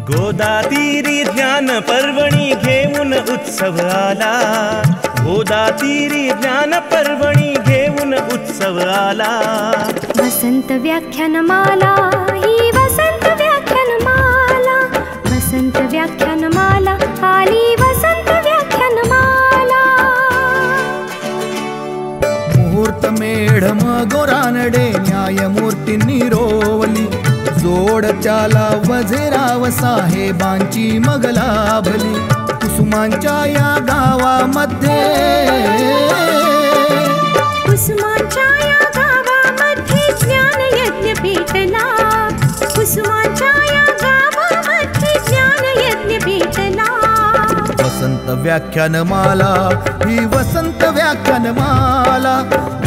गोदातीरी ज्ञान पर्वणी घेऊन उत्सव आला, गोदातीरी ज्ञान पर्वणी घेऊन उत्सव आला। वसंत व्याख्यानमाला ही वसंत व्याख्यानमाला, वसंत व्याख्यानमाला आली वसंत व्याख्यानमाला। मुहूर्त मेढम गोरानडे न्यायमूर्तींनी रोवली, जोड त्याला वझेराव साहेबांची मग लाभली। कुसुमांच्या या गावामध्ये, कुसुमांच्या या गावामध्ये ज्ञान यज्ञ पेटला, कुसुमांच्या या गावामध्ये ज्ञान यज्ञ पेटला। वसंत व्याख्यानमाला ही वसंत व्याख्यानमाला,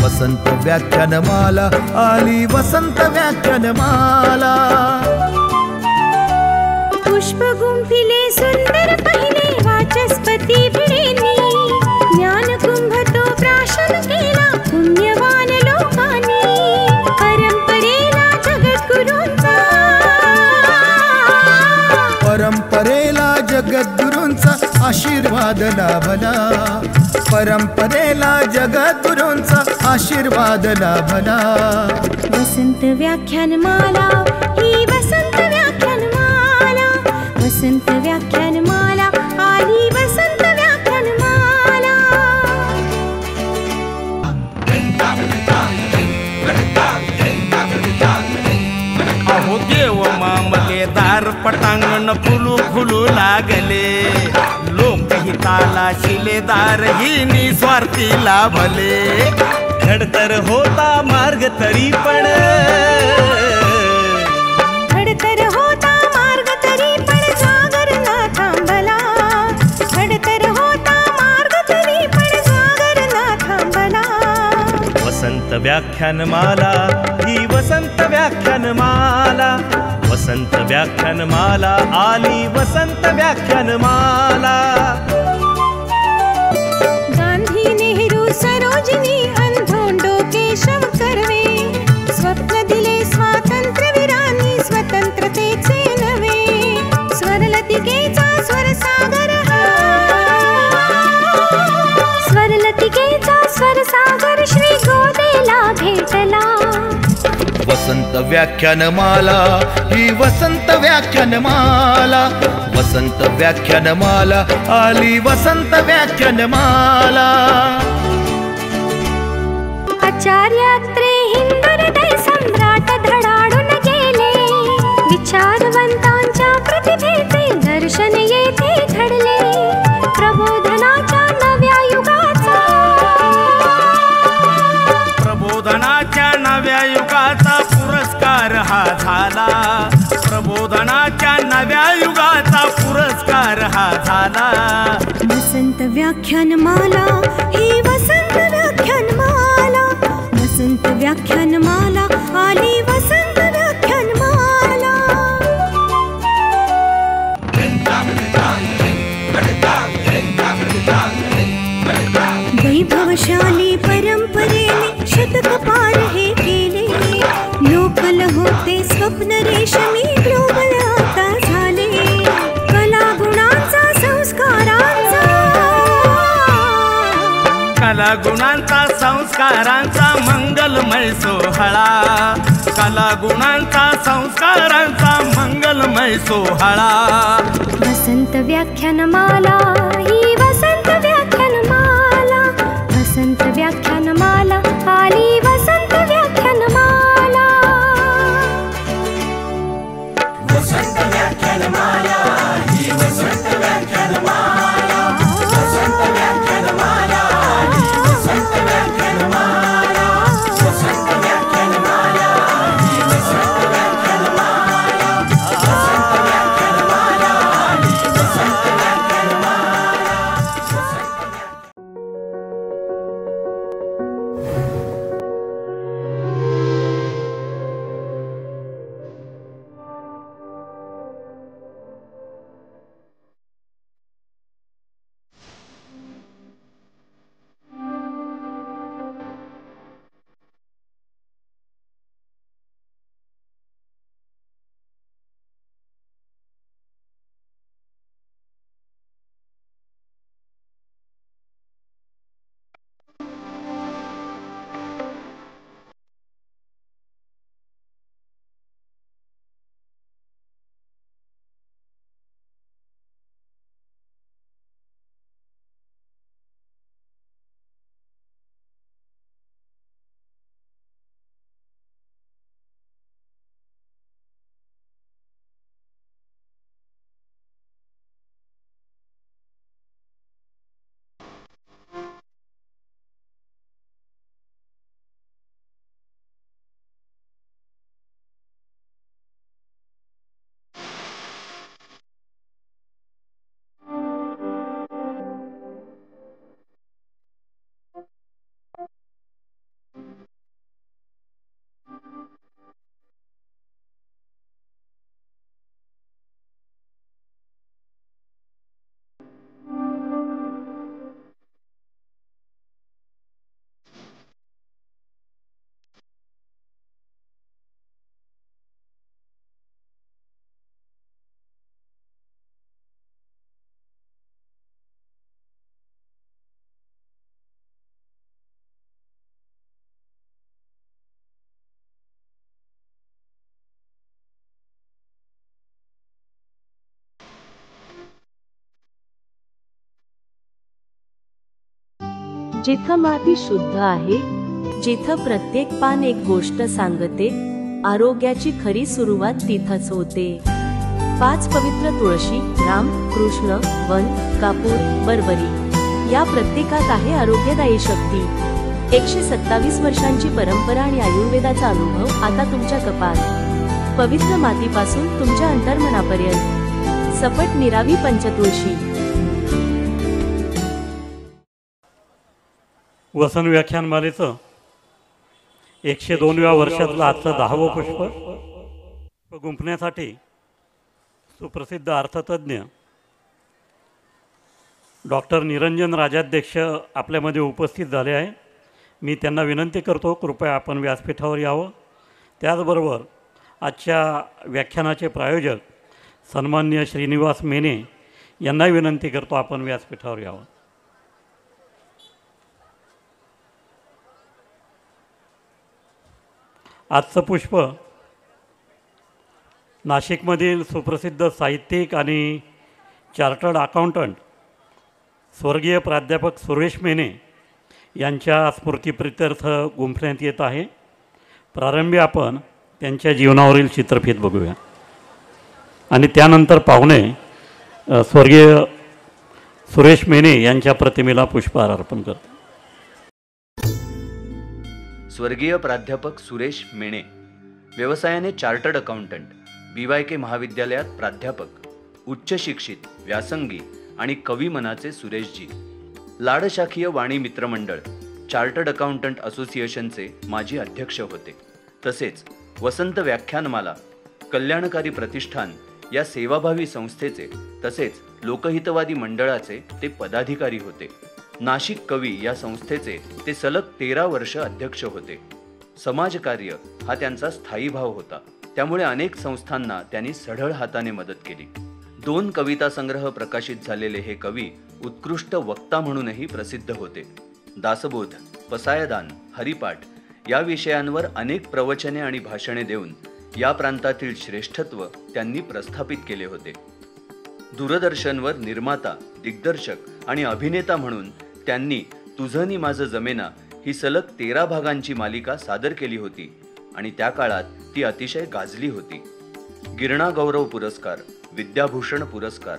वसंत व्याख्यानमाला आली वसंत व्याख्यानमाला। पुष्प गुंफिले सुंदर पहिले वाचस्पती भिडेनी, ज्ञान कुंभ तो प्राशन केला पुण्यवान लोकांनी। परंपरेला जगद्गुरूंचा, परंपरेला जगद्गुरूंचा आशीर्वाद लाभला, परंपरेला जगद्गुरूंचा आशीर्वाद लाभला। वसंत व्याख्यानमाला ही वसंत व्याख्यानमाला, वसंत व्याख्यानमाला आली वसंत व्याख्यानमाला। अहो देव मामलेदार पटांगण फुलू फुलू लागले, लोकहिताला शिलेदार ही निस्वार्थी लाभले। खडतर होता मार्ग तरी पण, खडतर होता मार्ग तरी पण सागर ना थांबला, खडतर होता मार्ग तरी पण सागर ना थांबला। वसंत व्याख्यानमाला ही वसंत व्याख्यानमाला, वसंत व्याख्यानमाला आली वसंत व्याख्यानमाला। गांधी नेहरू सरोजिनी अंधोंडो केशव कर्वे, स्वप्न दिले स्वातंत्र्यवीरांनी स्वतंत्रतेचे नवे। स्वरलतिकेचा स्वरसागर हा, स्वरलतिकेचा स्वरसागर श्री गोदेला भेटला। वसंत व्याख्यानमाला ही वसंत व्याख्यानमाला, वसंत व्याख्यानमाला आली वसंत व्याख्यानमाला। आचार्यात्रे हिंदुहृदय सम्राट धडाडून गेले, विचारवंतांच्या प्रतिभेचे दर्शन येथे घडले। प्रबोधनाच्या नव्या युगाचा, प्रबोधनाच्या नव्या युगाचा पुरस्कार हा झाला, प्रबोधनाच्या नव्या युगाचा पुरस्कार हा झाला। वसंत व्याख्यानमाला ही वसंत व्याख्यानमाला, वसंत व्याख्यानमाला आली वसंत व्याख्यानमाला। वैभवशाली परंपरेने शतक पार हे केले, लोकल होते स्वप्न रेशमी ग्लोबल आता झाले। कला गुणांचा संस्कारांचा, कला गुणांचा संस्कारांचा मंगलमय सोहळा, कला गुणांचा संस्कारांचा मंगलमय सोहळा। वसंत व्याख्यानमाला ही वसंत व्याख्यानमाला, वसंत व्याख्यानमाला आली वसंत व्याख्यानमाला। वसंत व्याख्यानमाला ही वसंत व्याख्यानमाला, वसंत व्याख्यानमाला ही वसंत व्याख्यानमाला, वसंत व्याख्यानमाला ही वसंत व्याख्यानमाला, वसंत व्याख्यानमाला ही वसंत व्याख्यानमाला। जिथं माती शुद्ध आहे, जिथं प्रत्येक पान एक गोष्ट सांगते, आरोग्याची खरी सुरुवात तिथंच होते. 5 पवित्र तुळशी, राम, कृष्ण, वन, कापूर, बरबरी या प्रत्येकात आहे आरोग्यदायी शक्ती. 127 वर्षांची परंपरा आणि आयुर्वेदाचा अनुभव आता तुमच्या कपात. पवित्र मातीपासून तुमच्या अंतर्मनापर्यंत सपट निरावी पंचतुळशी. वसन व्याख्यानमालेचं 102व्या वर्षातलं आजचं 10वं पुष्प गुंफण्यासाठी सुप्रसिद्ध अर्थतज्ञ डॉक्टर निरंजन राजाध्यक्ष आपल्यामध्ये उपस्थित झाले आहे. मी त्यांना विनंती करतो, कृपया आपण व्यासपीठावर यावं. त्याचबरोबर आजच्या व्याख्यानाचे प्रायोजक सन्माननीय श्रीनिवास मेने यांनाही विनंती करतो, आपण व्यासपीठावर यावं. आजचं पुष्प नाशिकमधील सुप्रसिद्ध साहित्यिक आणि चार्टर्ड अकाउंटंट स्वर्गीय प्राध्यापक सुरेश मेने यांच्या स्मृतिप्रित्यर्थ गुंफण्यात येत आहे. प्रारंभी आपण त्यांच्या जीवनावरील चित्रफित बघूया आणि त्यानंतर पाहुणे स्वर्गीय सुरेश मेने यांच्या प्रतिमेला पुष्पहार अर्पण करतात. स्वर्गीय प्राध्यापक सुरेश मेणे, व्यवसायाने चार्टर्ड अकाउंटंट, BYK महाविद्यालयात प्राध्यापक, उच्च शिक्षित, व्यासंगी आणि कवी मनाचे सुरेशजी. लाडशाखीय वाणी मित्रमंडळ, चार्टर्ड अकाउंटंट असोसिएशनचे माजी अध्यक्ष होते. तसेच वसंत व्याख्यानमाला, कल्याणकारी प्रतिष्ठान या सेवाभावी संस्थेचे तसेच लोकहितवादी मंडळाचे ते पदाधिकारी होते. नाशिक कवी या संस्थेचे ते सलग 13 वर्ष अध्यक्ष होते. समाजकार्य हा त्यांचा स्थायी भाव होता. त्यामुळे अनेक संस्थांना त्यांनी सढळ हाताने मदत केली. 2 कविता संग्रह प्रकाशित झालेले हे कवी उत्कृष्ट वक्ता म्हणूनही प्रसिद्ध होते. दासबोध, पसायदान, हरिपाठ या विषयांवर अनेक प्रवचने आणि भाषणे देऊन या प्रांतातील श्रेष्ठत्व त्यांनी प्रस्थापित केले होते. दूरदर्शनवर निर्माता, दिग्दर्शक आणि अभिनेता म्हणून त्यांनी तुझं नी माझं जमेना ही सलग 13 भागांची मालिका सादर केली होती आणि त्या काळात ती अतिशय गाजली होती. गिरणा गौरव पुरस्कार, विद्याभूषण पुरस्कार,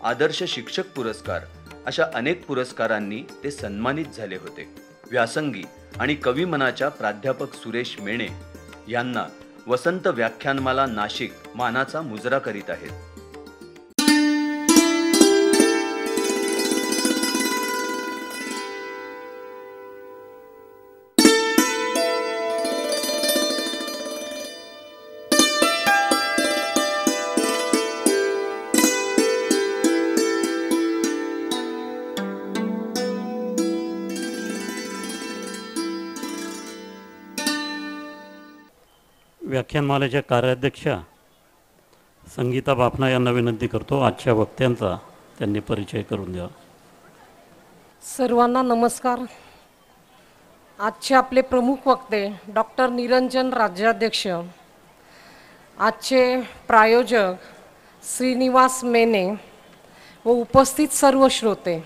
आदर्श शिक्षक पुरस्कार अशा अनेक पुरस्कारांनी ते सन्मानित झाले होते. व्यासंगी आणि कवी मनाच्या प्राध्यापक सुरेश मेणे यांना वसंत व्याख्यानमाला नाशिक मानाचा मुजरा करीत आहेत. व्याख्यानमालेच्या कार्याध्यक्षा संगीता बापना यांना विनंती करतो, आजच्या वक्त्यांचा त्यांनी परिचय करून द्यावा. सर्वांना नमस्कार. आजचे आपले प्रमुख वक्ते डॉक्टर निरंजन राज्याध्यक्ष, आजचे प्रायोजक श्रीनिवास मेने व उपस्थित सर्व श्रोते.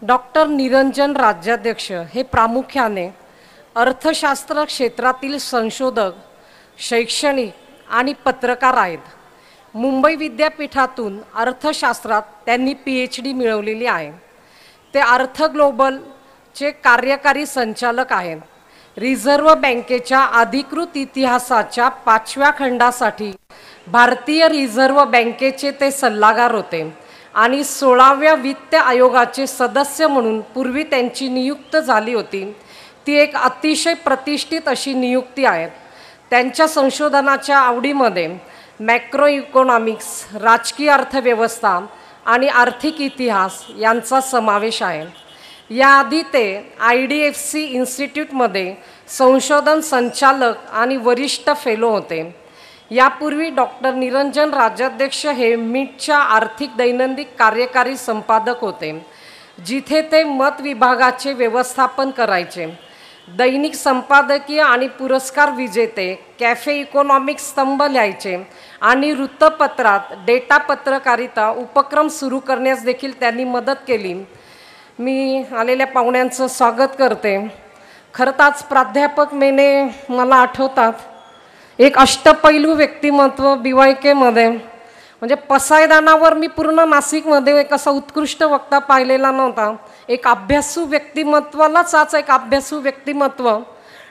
डॉक्टर निरंजन राज्याध्यक्ष हे प्रामुख्याने अर्थशास्त्र क्षेत्रातील संशोधक, शैक्षणिक आणि पत्रकार आहेत. मुंबई विद्यापीठातून अर्थशास्त्रात त्यांनी PhD मिळवलेली आहे. ते अर्थ ग्लोबलचे कार्यकारी संचालक आहेत. रिझर्व्ह बँकेच्या अधिकृत इतिहासाच्या 5व्या खंडासाठी भारतीय रिझर्व्ह बँकेचे ते सल्लागार होते आणि 16व्या वित्त आयोगाचे सदस्य म्हणून पूर्वी त्यांची नियुक्ती झाली होती. ती एक अतिशय प्रतिष्ठित अशी नियुक्ती आहे. त्यांच्या संशोधनाच्या आवडीमध्ये मॅक्रो इकॉनॉमिक्स, राजकीय अर्थव्यवस्था आणि आर्थिक इतिहास यांचा समावेश आहे. याआधी ते IDFC इन्स्टिट्यूटमध्ये संशोधन संचालक आणि वरिष्ठ फेलो होते. यापूर्वी डॉक्टर निरंजन राज्याध्यक्ष हे MITच्या आर्थिक दैनंदिन कार्यकारी संपादक होते, जिथे ते मत विभागाचे व्यवस्थापन करायचे. दैनिक संपादकीय आणि पुरस्कार विजेते कॅफे इकॉनॉमिक्स स्तंभ लिहायचे आणि वृत्तपत्रात डेटा पत्रकारिता उपक्रम सुरू करण्यास देखील त्यांनी मदत केली. मी आलेल्या पाहुण्यांचं स्वागत करते. खरं तर आज प्राध्यापक मेने मला आठवतात. एक अष्टपैलू व्यक्तिमत्व BYKमध्ये, म्हणजे पसायदानावर मी पूर्ण नाशिकमध्ये एक असा उत्कृष्ट वक्ता पाहिलेला नव्हता. एक अभ्यासू व्यक्तिमत्वालाच आज एक अभ्यासू व्यक्तिमत्व.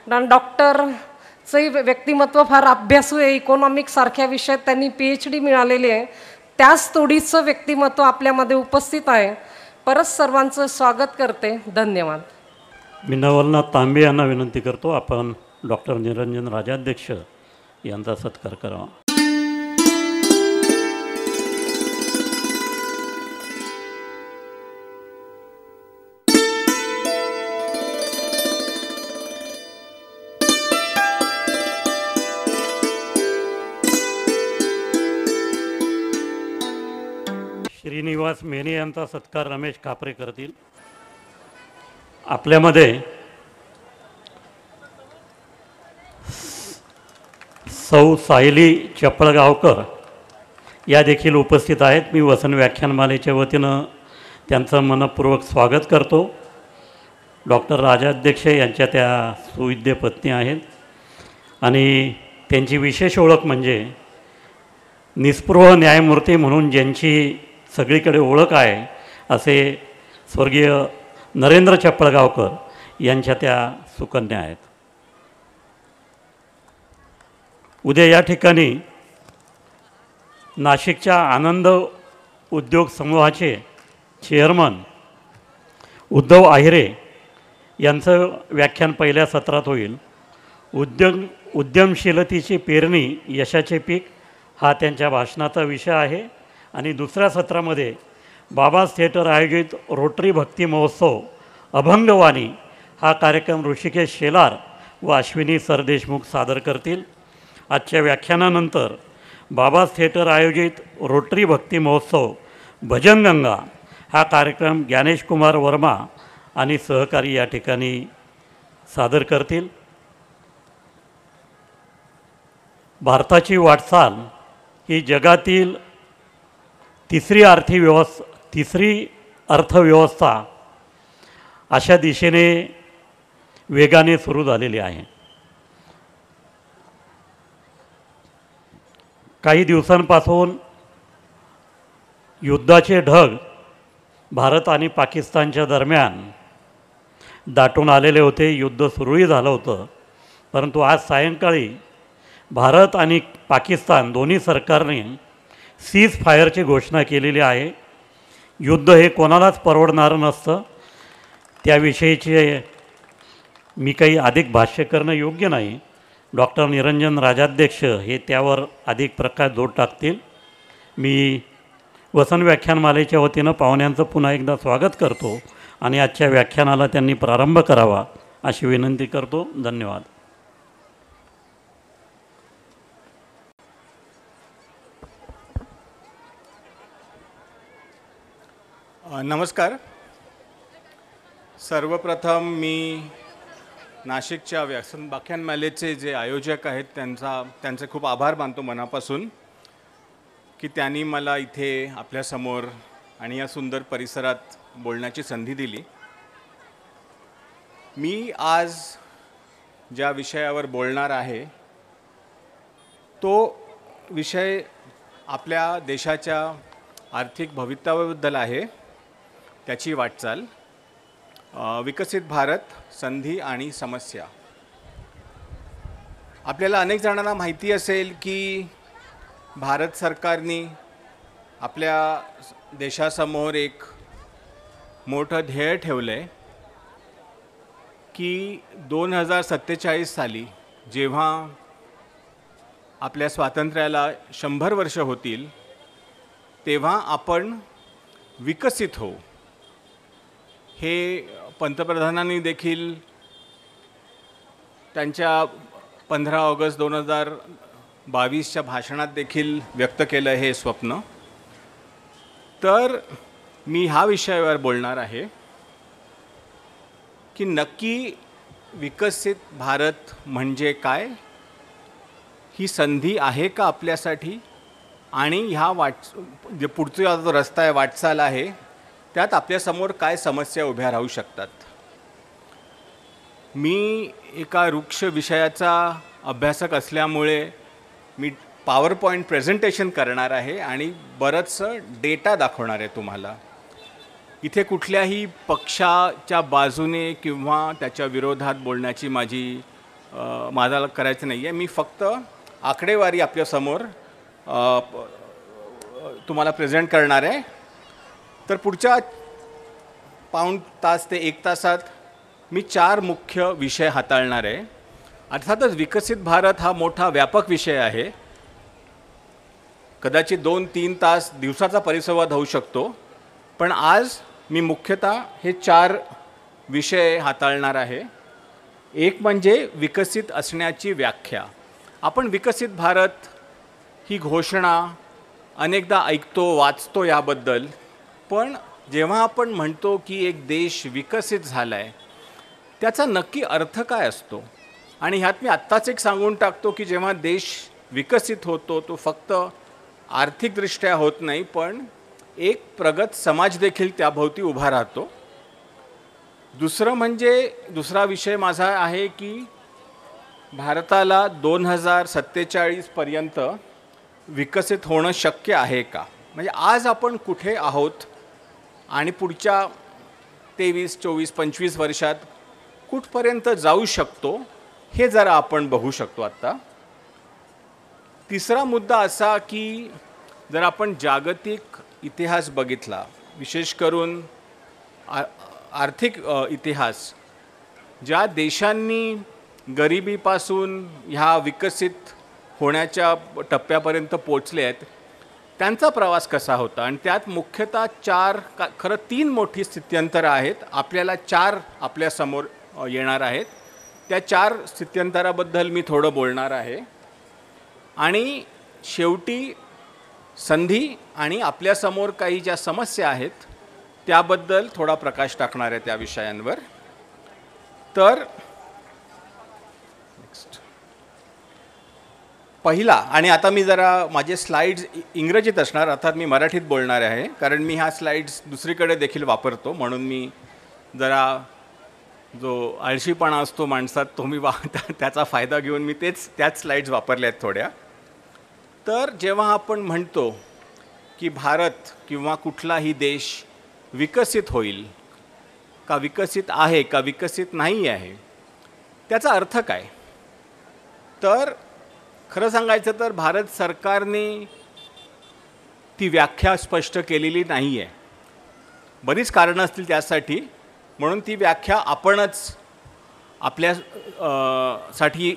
डॉक्टरचंही व्यक्तिमत्व फार अभ्यासू आहे. इकॉनॉमिक्स सारख्या विषयात त्यांनी PhD मिळालेली आहे. त्याच तोडीचं व्यक्तिमत्व आपल्यामध्ये उपस्थित आहे. परत सर्वांचं स्वागत करते. धन्यवाद. मी नवलनाथ तांबे यांना विनंती करतो, आपण डॉक्टर निरंजन राजाध्यक्ष यांचा सत्कार करावा. श्रीनिवास मेने यांचा सत्कार रमेश खापरे करतील. आपल्यामध्ये सौ सायली चपळगावकर या देखील उपस्थित आहेत. मी वसन व्याख्यानमालेच्या वतीनं त्यांचं मनपूर्वक स्वागत करतो. डॉक्टर राजाध्यक्ष यांच्या त्या सुविद्य पत्नी आहेत आणि त्यांची विशेष ओळख म्हणजे निस्पृह न्यायमूर्ती म्हणून ज्यांची सगळीकडे ओळख आहे असे स्वर्गीय नरेंद्र चपळगावकर यांच्या त्या सुकन्या आहेत. उद्या या ठिकाणी नाशिकच्या आनंद उद्योग समूहाचे चेअरमन उद्धव आहिरे यांचं व्याख्यान पहिल्या सत्रात होईल. उद्यमशीलतेची पेरणी यशाचे पीक हा त्यांच्या भाषणाचा विषय आहे. आणि दुसऱ्या सत्रामध्ये बाबाज थिएटर आयोजित रोटरी भक्ती महोत्सव अभंगवाणी हा कार्यक्रम ऋषिकेश शेलार व अश्विनी सरदेशमुख सादर करतील. आजच्या व्याख्यानानंतर बाबाज थिएटर आयोजित रोटरी भक्ती महोत्सव भजनगंगा हा कार्यक्रम ज्ञानेश कुमार वर्मा आणि सहकारी या ठिकाणी सादर करतील. भारताची वाटचाल ही जगातील तिसरी अर्थव्यवस्था अशा दिशेने वेगाने सुरू झालेली आहे. काही दिवसांपासून युद्धाचे ढग भारत आणि पाकिस्तानच्या दरम्यान दाटून आलेले होते. युद्ध सुरूही झालं होतं, परंतु आज सायंकाळी भारत आणि पाकिस्तान दोन्ही सरकारने सीज फायरची घोषणा केलेली आहे. युद्ध हे कोणालाच परवडणारं नसतं. त्याविषयीचे मी काही अधिक भाष्य करणं योग्य नाही. डॉक्टर निरंजन राजाध्यक्ष हे त्यावर अधिक प्रकाश जोड टाकतील. मी वसन व्याख्यानमालेच्या वतीनं पाहुण्यांचं पुन्हा एकदा स्वागत करतो आणि आजच्या व्याख्यानाला त्यांनी प्रारंभ करावा अशी विनंती करतो. धन्यवाद. नमस्कार. सर्वप्रथम मी नाशिकच्या व्याख्यानमालेचे जे आयोजक आहेत त्यांचे खूप आभार मानतो मनापासून की त्यांनी मला इथे आपल्यासमोर आणि या सुंदर परिसरात बोलण्याची संधी दिली. मी आज ज्या विषयावर बोलणार आहे तो विषय आपल्या देशाच्या आर्थिक भवितव्याबद्दल आहे. त्याची वाटचाल, विकसित भारत, संधी आणि समस्या. आपल्याला अनेक जणांना माहिती असेल की भारत सरकारने आपल्या देशासमोर एक मोठं ध्येय ठेवलं आहे की 2047 साली जेव्हा आपल्या स्वातंत्र्याला 100 वर्ष होतील तेव्हा आपण विकसित होऊ. हे पंतप्रधानांनी देखील त्यांच्या 15 ऑगस्ट 2022च्या भाषणात देखील व्यक्त केलं हे स्वप्न. तर मी ह्या विषयावर बोलणार आहे की नक्की विकसित भारत म्हणजे काय, ही संधी आहे का आपल्यासाठी, आणि ह्या जे पुढचा जो रस्ता आहे, वाटचाल आहे, त्यात आपल्यासमोर काय समस्या उभ्या राहू शकतात. मी एका वृक्ष विषयाचा अभ्यासक असल्यामुळे मी पॉवर पॉईंट प्रेझेंटेशन करणार आहे आणि बरंचसं डेटा दाखवणार आहे तुम्हाला. इथे कुठल्याही पक्षाच्या बाजूने किंवा त्याच्या विरोधात बोलण्याची माझा करायचं नाही आहे. मी फक्त आकडेवारी आपल्यासमोर तुम्हाला प्रेझेंट करणार आहे. तर पुढच्या पाऊण तास ते 1 तासात मी 4 मुख्य विषय हाताळणार आहे. अर्थातच विकसित भारत हा मोठा व्यापक विषय आहे. कदाचित 2-3 तास दिवसाचा परिसंवाद होऊ शकतो, पण आज मी मुख्यतः हे 4 विषय हाताळणार आहे. एक म्हणजे विकसित असण्याची व्याख्या. आपण विकसित भारत ही घोषणा अनेकदा ऐकतो, वाचतो याबद्दल, पण जेव्हा आपण म्हणतो की एक देश विकसित झाला आहे, त्याचा नक्की अर्थ काय असतो. आणि ह्यात मी आत्ताच एक सांगून टाकतो की जेव्हा देश विकसित होतो तो फक्त आर्थिकदृष्ट्या होत नाही, पण एक प्रगत समाज देखील त्याभोवती उभा राहतो. दुसरा विषय माझा आहे की भारताला 2047 पर्यंत विकसित होणं शक्य आहे का. म्हणजे आज आपण कुठे आहोत आणि पुढच्या 23, 24, 25 वर्षात कुठपर्यंत जाऊ शकतो हे जरा आपण बघू शकतो आत्ता. तिसरा मुद्दा असा की जर आपण जागतिक इतिहास बघितला, विशेष करून आर्थिक इतिहास, ज्या देशांनी गरिबीपासून ह्या विकसित होण्याच्या टप्प्यापर्यंत पोचले आहेत त्यांचा प्रवास कसा होता. आणि त्यात मुख्यतः 3 मोठी स्थित्यंतरं आहेत. आपल्याला 4 आपल्यासमोर येणार आहेत. त्या 4 स्थित्यंतराबद्दल मी थोडं बोलणार आहे. आणि शेवटी संधी आणि आपल्यासमोर काही ज्या समस्या आहेत त्याबद्दल थोडा प्रकाश टाकणार आहे त्या विषयांवर. तर पहिला, आणि आता मी जरा माझे स्लाइड्स इंग्रजीत असणार, अर्थात मी मराठीत बोलणार आहे कारण मी ह्या स्लाइड्स दुसरीकडे देखील वापरतो, म्हणून मी जरा जो आळशीपणा असतो माणसात तो मी त्याचा फायदा घेऊन मी त्याच स्लाइड्स वापरल्या आहेत थोड्या. तर जेव्हा आपण म्हणतो की भारत किंवा कुठलाही देश विकसित होईल का, विकसित आहे का, विकसित नाही आहे, त्याचा अर्थ काय. तर खरं सांगायचं तर भारत सरकारने ती व्याख्या स्पष्ट केलेली नाही आहे. बरीच कारणं असतील त्यासाठी, म्हणून ती व्याख्या आपणच आपल्यासाठी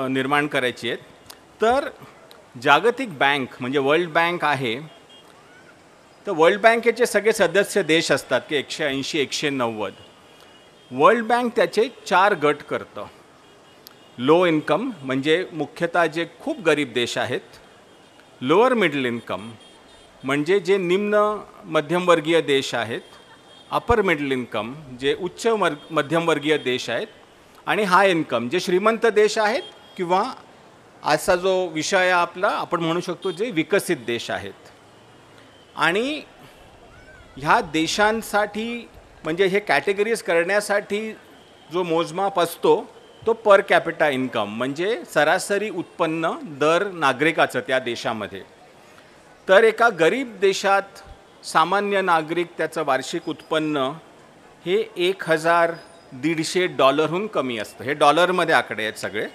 निर्माण करायची आहे. तर जागतिक बँक म्हणजे वर्ल्ड बँक आहे, तर वर्ल्ड बँकेचे सगळे सदस्य देश असतात की 180, 190. वर्ल्ड बँक त्याचे 4 गट करतं. लो इन्कम म्हणजे मुख्यतः जे खूप गरीब देश आहेत, लोअर मिडल इन्कम म्हणजे जे निम्न मध्यमवर्गीय देश आहेत, अपर मिडल इन्कम जे उच्च मध्यमवर्गीय देश आहेत, आणि हाय इन्कम जे श्रीमंत देश आहेत किंवा आजचा जो विषय आहे आपला आपण म्हणू शकतो जे विकसित देश आहेत. आणि ह्या देशांसाठी म्हणजे हे कॅटेगरीज करण्यासाठी जो मोजमाप असतो तो पर कॅपिटा इन्कम म्हणजे सरासरी उत्पन्न दर नागरिकाचं त्या देशामध्ये. तर एका गरीब देशात सामान्य नागरिक त्याचं वार्षिक उत्पन्न हे $1,150 कमी असतं. हे डॉलरमध्ये आकडे आहेत सगळे.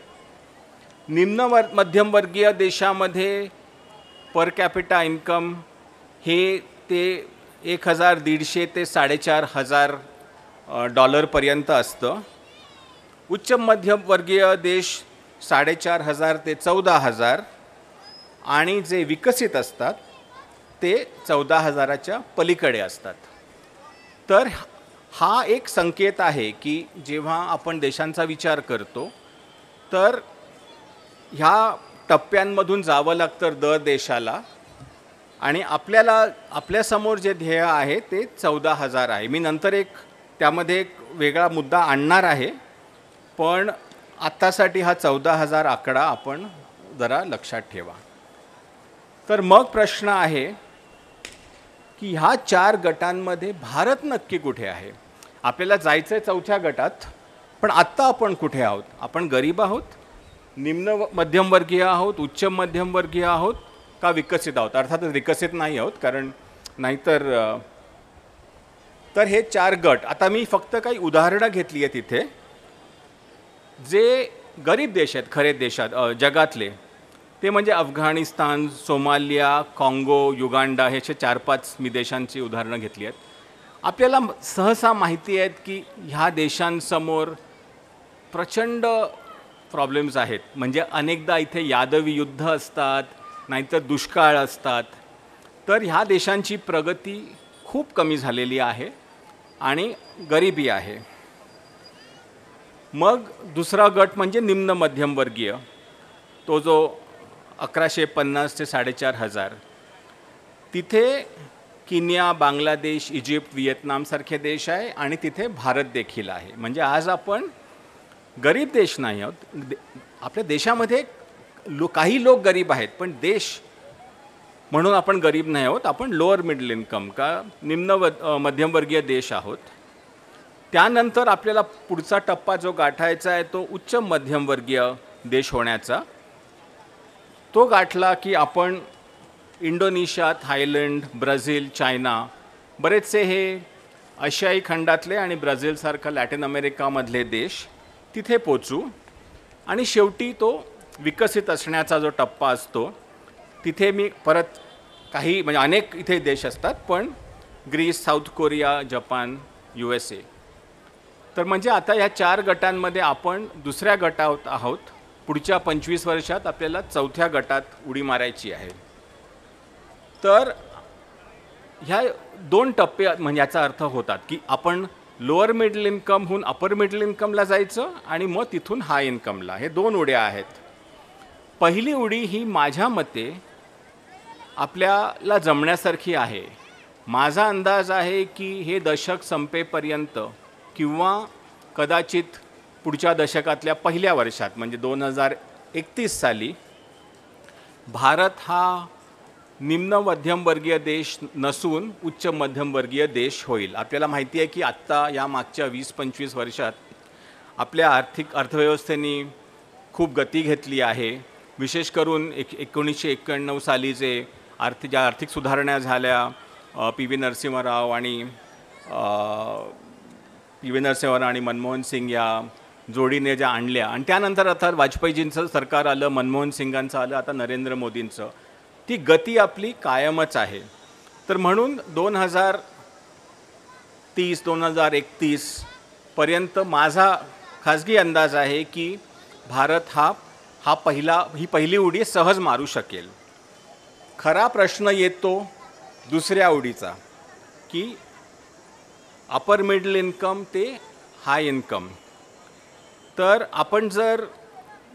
निम्न मध्यमवर्गीय देशामध्ये पर कॅपिटा इन्कम हे ते $1,150 ते $4,500 पर्यंत असतं. उच्च मध्यमवर्गीय देश 4,500 ते 14,000 आणि जे विकसित असतात ते 14,000च्या पलीकडे असतात. तर हा एक संकेत आहे की जेव्हा आपण देशांचा विचार करतो तर ह्या टप्प्यांमधून जावं लागतं दर देशाला. आणि आपल्यासमोर जे ध्येय आहे ते 14,000 आहे. मी नंतर त्यामध्ये एक वेगळा मुद्दा आणणार आहे, पण आत्तासाठी हा 14,000 आकडा आपण जरा लक्षात ठेवा. तर मग प्रश्न आहे की ह्या 4 गटांमध्ये भारत नक्की कुठे आहे. आपल्याला जायचं आहे 4थ्या गटात, पण आत्ता आपण कुठे आहोत. आपण गरीब आहोत, निम्न मध्यमवर्गीय आहोत, उच्च मध्यमवर्गीय आहोत का विकसित आहोत. अर्थातच विकसित नाही आहोत, कारण नाहीतर तर हे 4 गट. आता मी फक्त काही उदाहरणं घेतली आहेत तिथे. जे गरीब देश आहेत खरे देशात जगातले, ते म्हणजे अफगाणिस्तान, सोमालिया, काँगो, युगांडा, हे 4-5 मी देशांची उदाहरणं घेतली आहेत. आपल्याला सहसा माहिती आहेत की ह्या देशांसमोर प्रचंड प्रॉब्लेम्स आहेत. म्हणजे अनेकदा इथे यादवी युद्ध असतात, नाहीतर दुष्काळ असतात. तर ह्या देशांची प्रगती खूप कमी झालेली आहे आणि गरिबी आहे. मग दुसरा गट म्हणजे निम्न मध्यमवर्गीय, तो जो 1150 ते 4500. तिथे किनिया, बांगलादेश, इजिप्त, व्हिएतनामसारखे देश आहे आणि तिथे भारत देखील आहे. म्हणजे आज आपण गरीब देश नाही आहोत. आपल्या देशामध्ये काही लोक गरीब आहेत, पण देश म्हणून आपण गरीब नाही आहोत. आपण लोअर मिडल इन्कम का निम्न मध्यमवर्गीय देश आहोत. त्यानंतर आपल्याला पुढचा टप्पा जो गाठायचा आहे तो उच्च मध्यमवर्गीय देश होण्याचा. तो गाठला की आपण इंडोनेशिया, थायलंड, ब्राझील, चायना, बरेचसे हे आशियाई खंडातले आणि ब्राझीलसारखा लॅटिन अमेरिकामधले देश तिथे पोचू. आणि शेवटी तो विकसित असण्याचा जो टप्पा असतो तिथे मी परत काही म्हणजे अनेक इथे देश असतात, पण ग्रीस, साऊथ कोरिया, जपान, USA. तर म्हणजे आता या 4 गटांमध्ये आपण दुसऱ्या गटात आहोत. पुढच्या 25 वर्षात आपल्याला 4थ्या गटात उडी मारायची आहे. तर ह्या 2 टप्पे म्हणजे याचा अर्थ होतात की आपण लोअर मिडल इन्कमहून अपर मिडल इन्कमला जायचं आणि मग तिथून हाय इन्कमला. हे 2 उड्या आहेत. पहिली उडी ही माझ्या मते आपल्याला जमण्यासारखी आहे. माझा अंदाज आहे की हे दशक संपेपर्यंत किंवा कदाचित पुढच्या दशकातल्या पहिल्या वर्षात म्हणजे 2031 साली भारत हा निम्न मध्यमवर्गीय देश नसून उच्च मध्यमवर्गीय देश होईल. आपल्याला माहिती आहे की आत्ता या मागच्या 20-25 वर्षात आपल्या अर्थव्यवस्थेने खूप गती घेतली आहे. विशेष करून 1991 साली जे आर्थिक सुधारणा झाल्या, PV नरसिंहराव आणि मनमोहन सिंग या जोडीने ज्या आणल्या आणि त्यानंतर अर्थात वाजपेयीजींचं सरकार आलं, मनमोहन सिंगांचं आलं, आता नरेंद्र मोदींचं. ती गती आपली कायमच आहे. तर म्हणून 2030-2031 पर्यंत माझा खाजगी अंदाज आहे की भारत ही पहिली उडी सहज मारू शकेल. खरा प्रश्न येतो दुसऱ्या उडीचा की अपर मिडल इन्कम ते हाय इन्कम. तर आपण जर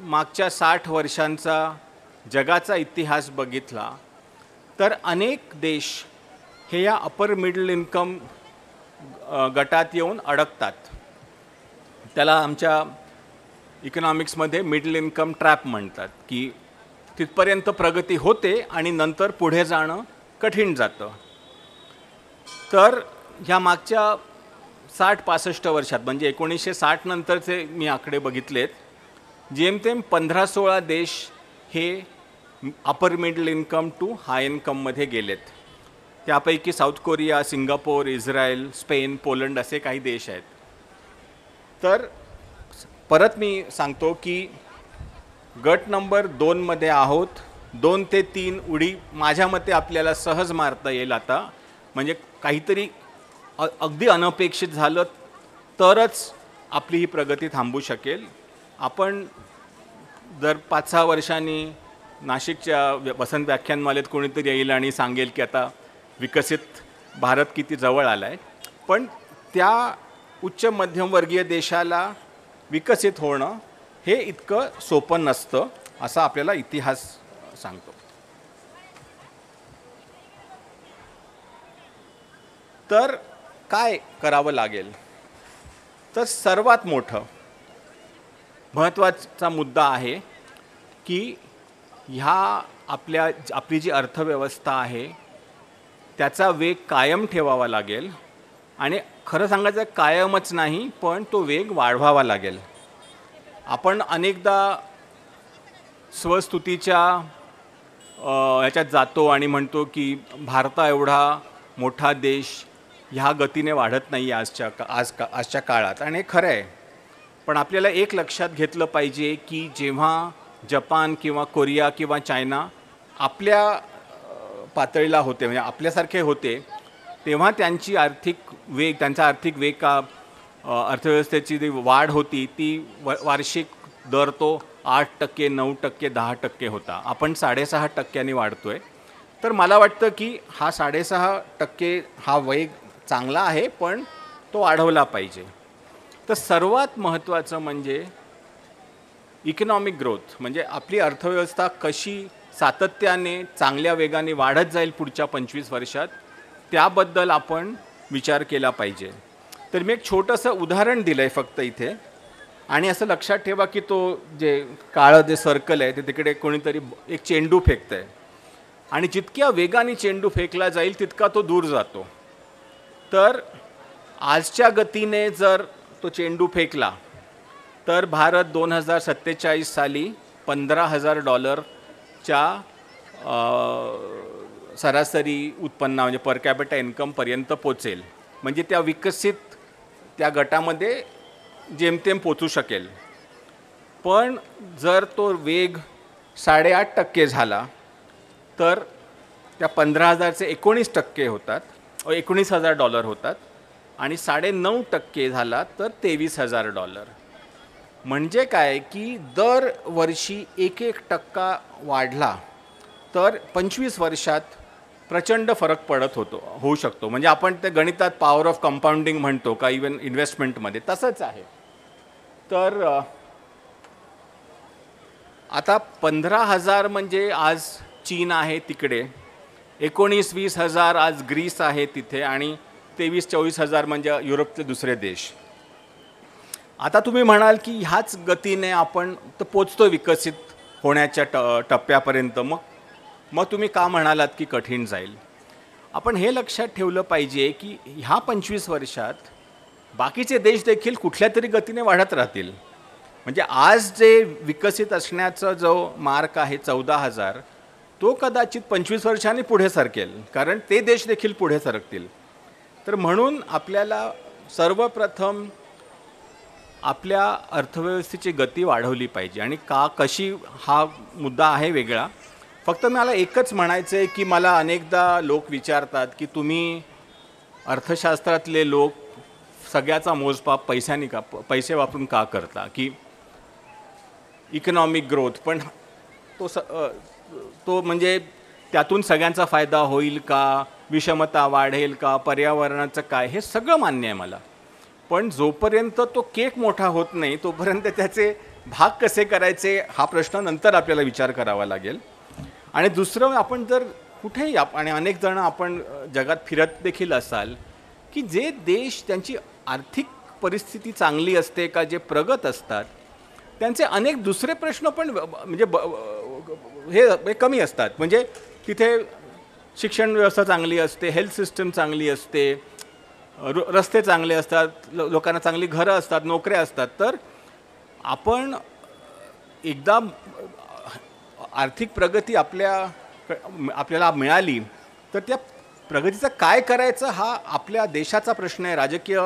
मागच्या 60 वर्षांचा जगाचा इतिहास बघितला तर अनेक देश हे या अपर मिडल इन्कम गटात येऊन अडकतात. त्याला आमच्या इकॉनॉमिक्समध्ये मिडल इन्कम ट्रॅप म्हणतात की तिथपर्यंत प्रगती होते आणि नंतर पुढे जाणं कठीण जातं. तर ह्या मागच्या 60-65 वर्षात म्हणजे 1960 नंतरचे मी आकडे बघितलेत, जेमतेम 15-16 देश हे अपर मिडल इन्कम टू हाय इन्कममध्ये गेलेत. त्यापैकी south Korea, Singapore, Israel, Spain, Poland असे काही देश आहेत. तर परत मी सांगतो की गट नंबर 2मध्ये आहोत. 2 ते 3 उडी माझ्या मते आपल्याला सहज मारता येईल आता. म्हणजे काहीतरी अगदी अनपेक्षित झालं तरच आपली ही प्रगती थांबू शकेल. आपण जर 5-6 वर्षांनी नाशिकच्या वसंत व्याख्यानमालेत कोणीतरी येईल आणि सांगेल की आता विकसित भारत किती जवळ आला आहे, पण त्या उच्च मध्यमवर्गीय देशाला विकसित होणं हे इतकं सोपं नसतं असा आपल्याला इतिहास सांगतो. तर काय करावं लागेल? तर सर्वात मोठं महत्त्वाचा मुद्दा आहे की आपली जी अर्थव्यवस्था आहे त्याचा वेग कायम ठेवावा लागेल आणि खरं सांगायचं कायमच नाही, पण तो वेग वाढवावा लागेल. आपण अनेकदा स्वस्तुतीच्या ह्याच्यात जातो आणि म्हणतो की भारता एवढा मोठा देश ह्या गतीने वाढत नाही आजच्या काळात, आणि हे खरं आहे. पण आपल्याला एक लक्षात घेतलं पाहिजे की जेव्हा जपान किंवा कोरिया किंवा चायना आपल्या पातळीला होते, म्हणजे आपल्यासारखे होते, तेव्हा त्यांचा आर्थिक वेग का अर्थव्यवस्थेची जी वाढ होती ती वार्षिक दर तो 8%, 9%, 10% होता. आपण 6.5% वाढतोय. तर मला वाटतं की हा 6.5% हा वेग चांगला आहे, पण तो वाढवला पाहिजे. तर सर्वात महत्त्वाचं म्हणजे इकॉनॉमिक ग्रोथ, म्हणजे आपली अर्थव्यवस्था कशी सातत्याने चांगल्या वेगाने वाढत जाईल पुढच्या 25 वर्षात, त्याबद्दल आपण विचार केला पाहिजे. तर मी एक छोटंसं उदाहरण दिलं आहे फक्त इथे, आणि असं लक्षात ठेवा की तो जे काळं जे सर्कल आहे ते तिकडे कोणीतरी एक चेंडू फेकतं आहे, आणि जितक्या वेगाने चेंडू फेकला जाईल तितका तो दूर जातो. तर आजच्या गतीने जर तो चेंडू फेकला तर भारत 2047 साली $15,000च्या सरासरी उत्पन्न म्हणजे पर कॅपिटा इन्कमपर्यंत पोचेल. म्हणजे त्या विकसित त्या गटामध्ये जेमतेम पोचू शकेल. पण जर तो वेग 8.5% झाला तर त्या 15,000चे 19% होतात, $19,000 होतात, आणि 9.5% झाला तर $23,000. म्हणजे काय की दरवर्षी 1% वाढला तर 25 वर्षात प्रचंड फरक होऊ शकतो. म्हणजे आपण ते गणितात पॉवर ऑफ कंपाऊंडिंग म्हणतो का, इवन इन्व्हेस्टमेंटमध्ये तसंच आहे. तर आता 15,000 म्हणजे आज चीन आहे तिकडे, 19-20,000 आज ग्रीस आहे तिथे, आणि 23-24,000 म्हणजे युरोपचे दुसरे देश. आता तुम्ही म्हणाल की ह्याच गतीने आपण तर पोचतो विकसित होण्याच्या टप्प्यापर्यंत, मग तुम्ही का म्हणालात की कठीण जाईल. आपण हे लक्षात ठेवलं पाहिजे की ह्या 25 वर्षात बाकीचे देश देखील कुठल्या तरी गतीने वाढत राहतील. म्हणजे आज जे विकसित असण्याचा जो मार्क आहे 14,000, तो कदाचित 25 वर्षांनी पुढे सरकेल, कारण ते देश देखील पुढे सरकतील. तर म्हणून आपल्याला सर्वप्रथम आपल्या अर्थव्यवस्थेची गती वाढवली पाहिजे. आणि कशी हा मुद्दा आहे वेगळा. फक्त मला एकच म्हणायचं आहे की मला अनेकदा लोक विचारतात की तुम्ही अर्थशास्त्रातले लोक सगळ्याचा मोजमाप पैसे वापरून का करता, की इकॉनॉमिक ग्रोथ, पण तो म्हणजे त्यातून सगळ्यांचा फायदा होईल का, विषमता वाढेल का, पर्यावरणाचं काय, हे सगळं मान्य आहे मला. पण जोपर्यंत तो केक मोठा होत नाही तोपर्यंत त्याचे भाग कसे करायचे हा प्रश्न नंतर आपल्याला विचार करावा लागेल. आणि दुसरं, आपण जर कुठेही आणि अनेक जण आपण जगात फिरत देखील असाल की जे देश त्यांची आर्थिक परिस्थिती चांगली असते का, जे प्रगत असतात, त्यांचे अनेक दुसरे प्रश्न पण म्हणजे हे कमी असतात. म्हणजे तिथे शिक्षण व्यवस्था चांगली असते, हेल्थ सिस्टम चांगली असते, रस्ते चांगले असतात, लोकांना चांगली घरं असतात, नोकऱ्या असतात. तर आपण एकदा आर्थिक प्रगती आपल्याला मिळाली तर त्या प्रगतीचं काय करायचं हा आपल्या देशाचा प्रश्न आहे, राजकीय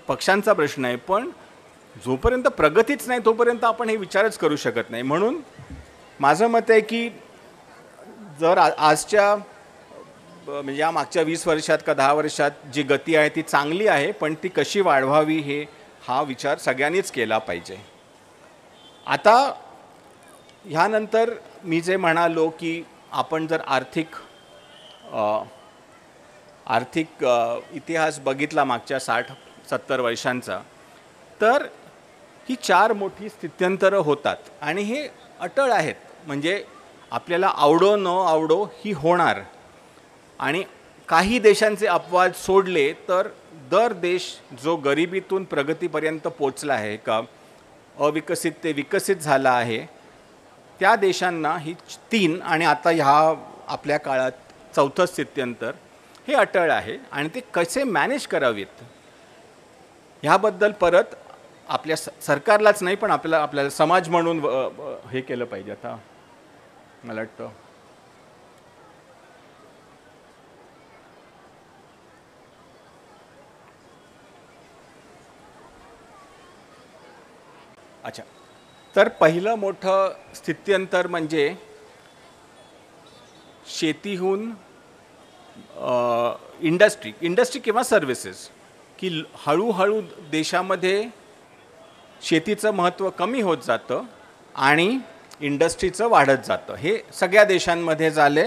पक्षांचा प्रश्न आहे. पण जोपर्यंत प्रगतीच नाही तोपर्यंत आपण हे विचारच करू शकत नाही. म्हणून माझं मत आहे की जर आजच्या म्हणजे या मागच्या 20 वर्षात का 10 वर्षात जी गती आहे ती चांगली आहे, पण ती कशी वाढवावी हा विचार सगळ्यांनीच केला पाहिजे. आता ह्यानंतर मी जे म्हणालो की आपण जर आर्थिक इतिहास बघितला मागच्या 60-70 वर्षांचा, तर ही 4 मोठी स्थित्यंतरं होतात आणि हे अटळ आहेत. म्हणजे आपल्याला आवडो न आवडो ही होणार. आणि काही देशांचे अपवाद सोडले तर दर देश जो गरिबीतून प्रगतीपर्यंत पोचला आहे का, अविकसित ते विकसित झाला आहे, त्या देशांना ही 3 आणि आता ह्या आपल्या काळात चौथं स्थित्यंतर हे अटळ आहे आणि ते कसे मॅनेज करावेत ह्याबद्दल परत आपल्या सरकारलाच नाही पण आपल्याला समाज म्हणून हे केलं पाहिजे. आता मला वाटतं अच्छा, तर पहिलं मोठं स्थित्यंतर म्हणजे शेतीहून इंडस्ट्री किंवा सर्व्हिसेस, की हळूहळू देशामध्ये शेतीचं महत्त्व कमी होत जातं आणि इंडस्ट्रीचं वाढत जातं. हे सगळ्या देशांमध्ये झाले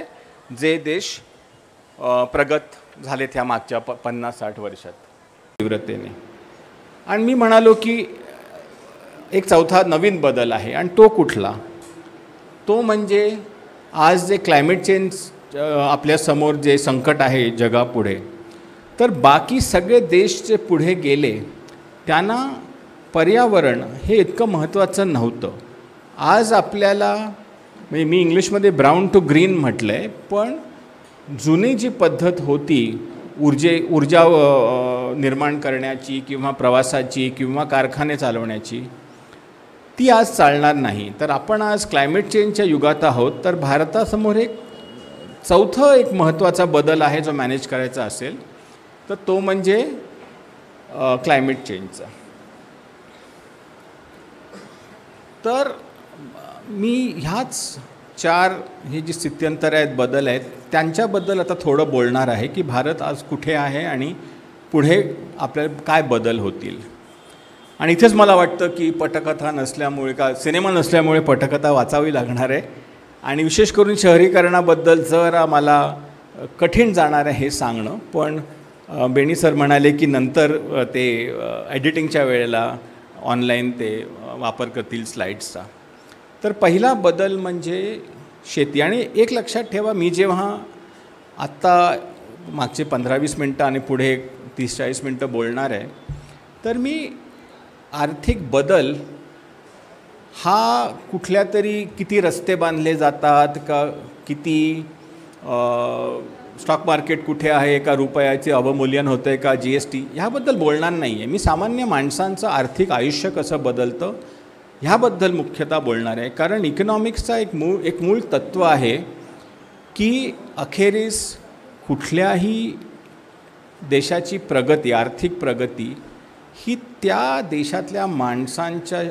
जे देश प्रगत झालेत ह्या मागच्या 50-60 वर्षात तीव्रतेने. आणि मी म्हणालो की एक चौथा नवीन बदल आहे आणि तो कुठला, तो म्हणजे आज जे क्लायमेट चेंज आपल्यासमोर जे संकट आहे जगापुढे, तर बाकी सगळे देश जे पुढे गेले त्यांना पर्यावरण हे इतकं महत्त्वाचं नव्हतं. आज आपल्याला म्हणजे मी इंग्लिशमध्ये ब्राऊन टू ग्रीन म्हटलं आहे, पण जुनी जी पद्धत होती ऊर्जा निर्माण करण्याची किंवा प्रवासाची किंवा कारखाने चालवण्याची, ती आज चालणार नाही. तर आपण आज क्लायमेट चेंजच्या युगात आहोत. तर भारतासमोर एक महत्त्वाचा बदल आहे जो मॅनेज करायचा असेल, तर तो म्हणजे क्लायमेट चेंजचा. तर मी ह्याच 4 हे जी स्थित्यंतर आहेत, बदल आहेत, त्यांच्याबद्दल आता थोडं बोलणार आहे की भारत आज कुठे आहे आणि पुढे आपल्याला काय बदल होतील. आणि इथेच मला वाटतं की पटकथा नसल्यामुळे सिनेमा नसल्यामुळे पटकथा वाचावी लागणार आहे. आणि विशेष करून शहरीकरणाबद्दल जरा मला कठीण जाणार आहे हे सांगणं, पण बेणी सर म्हणाले की नंतर ते एडिटिंगच्या वेळेला ऑनलाईन ते वापर करतील स्लाईड्सचा. तर पहिला बदल म्हणजे शेती. आणि एक लक्षात ठेवा, मी जेव्हा आत्ता मागचे 15-20 मिनटं आणि पुढे 30-40 मिनटं बोलणार आहे, तर मी आर्थिक बदल हा कुठल्या तरी किती रस्ते बांधले जातात का, किती स्टॉक मार्केट कुठे आहे का, रुपयाचे अवमूल्यन होतं आहे का, GST, ह्याबद्दल बोलणार नाही आहे. मी सामान्य माणसांचं आर्थिक आयुष्य कसं बदलतं ह्याबद्दल मुख्यतः बोलणार आहे. कारण इकॉनॉमिक्सचा एक मूळ तत्त्व आहे की अखेरीस कुठल्याही देशाची प्रगती, आर्थिक प्रगती ही त्या देशातल्या माणसांच्या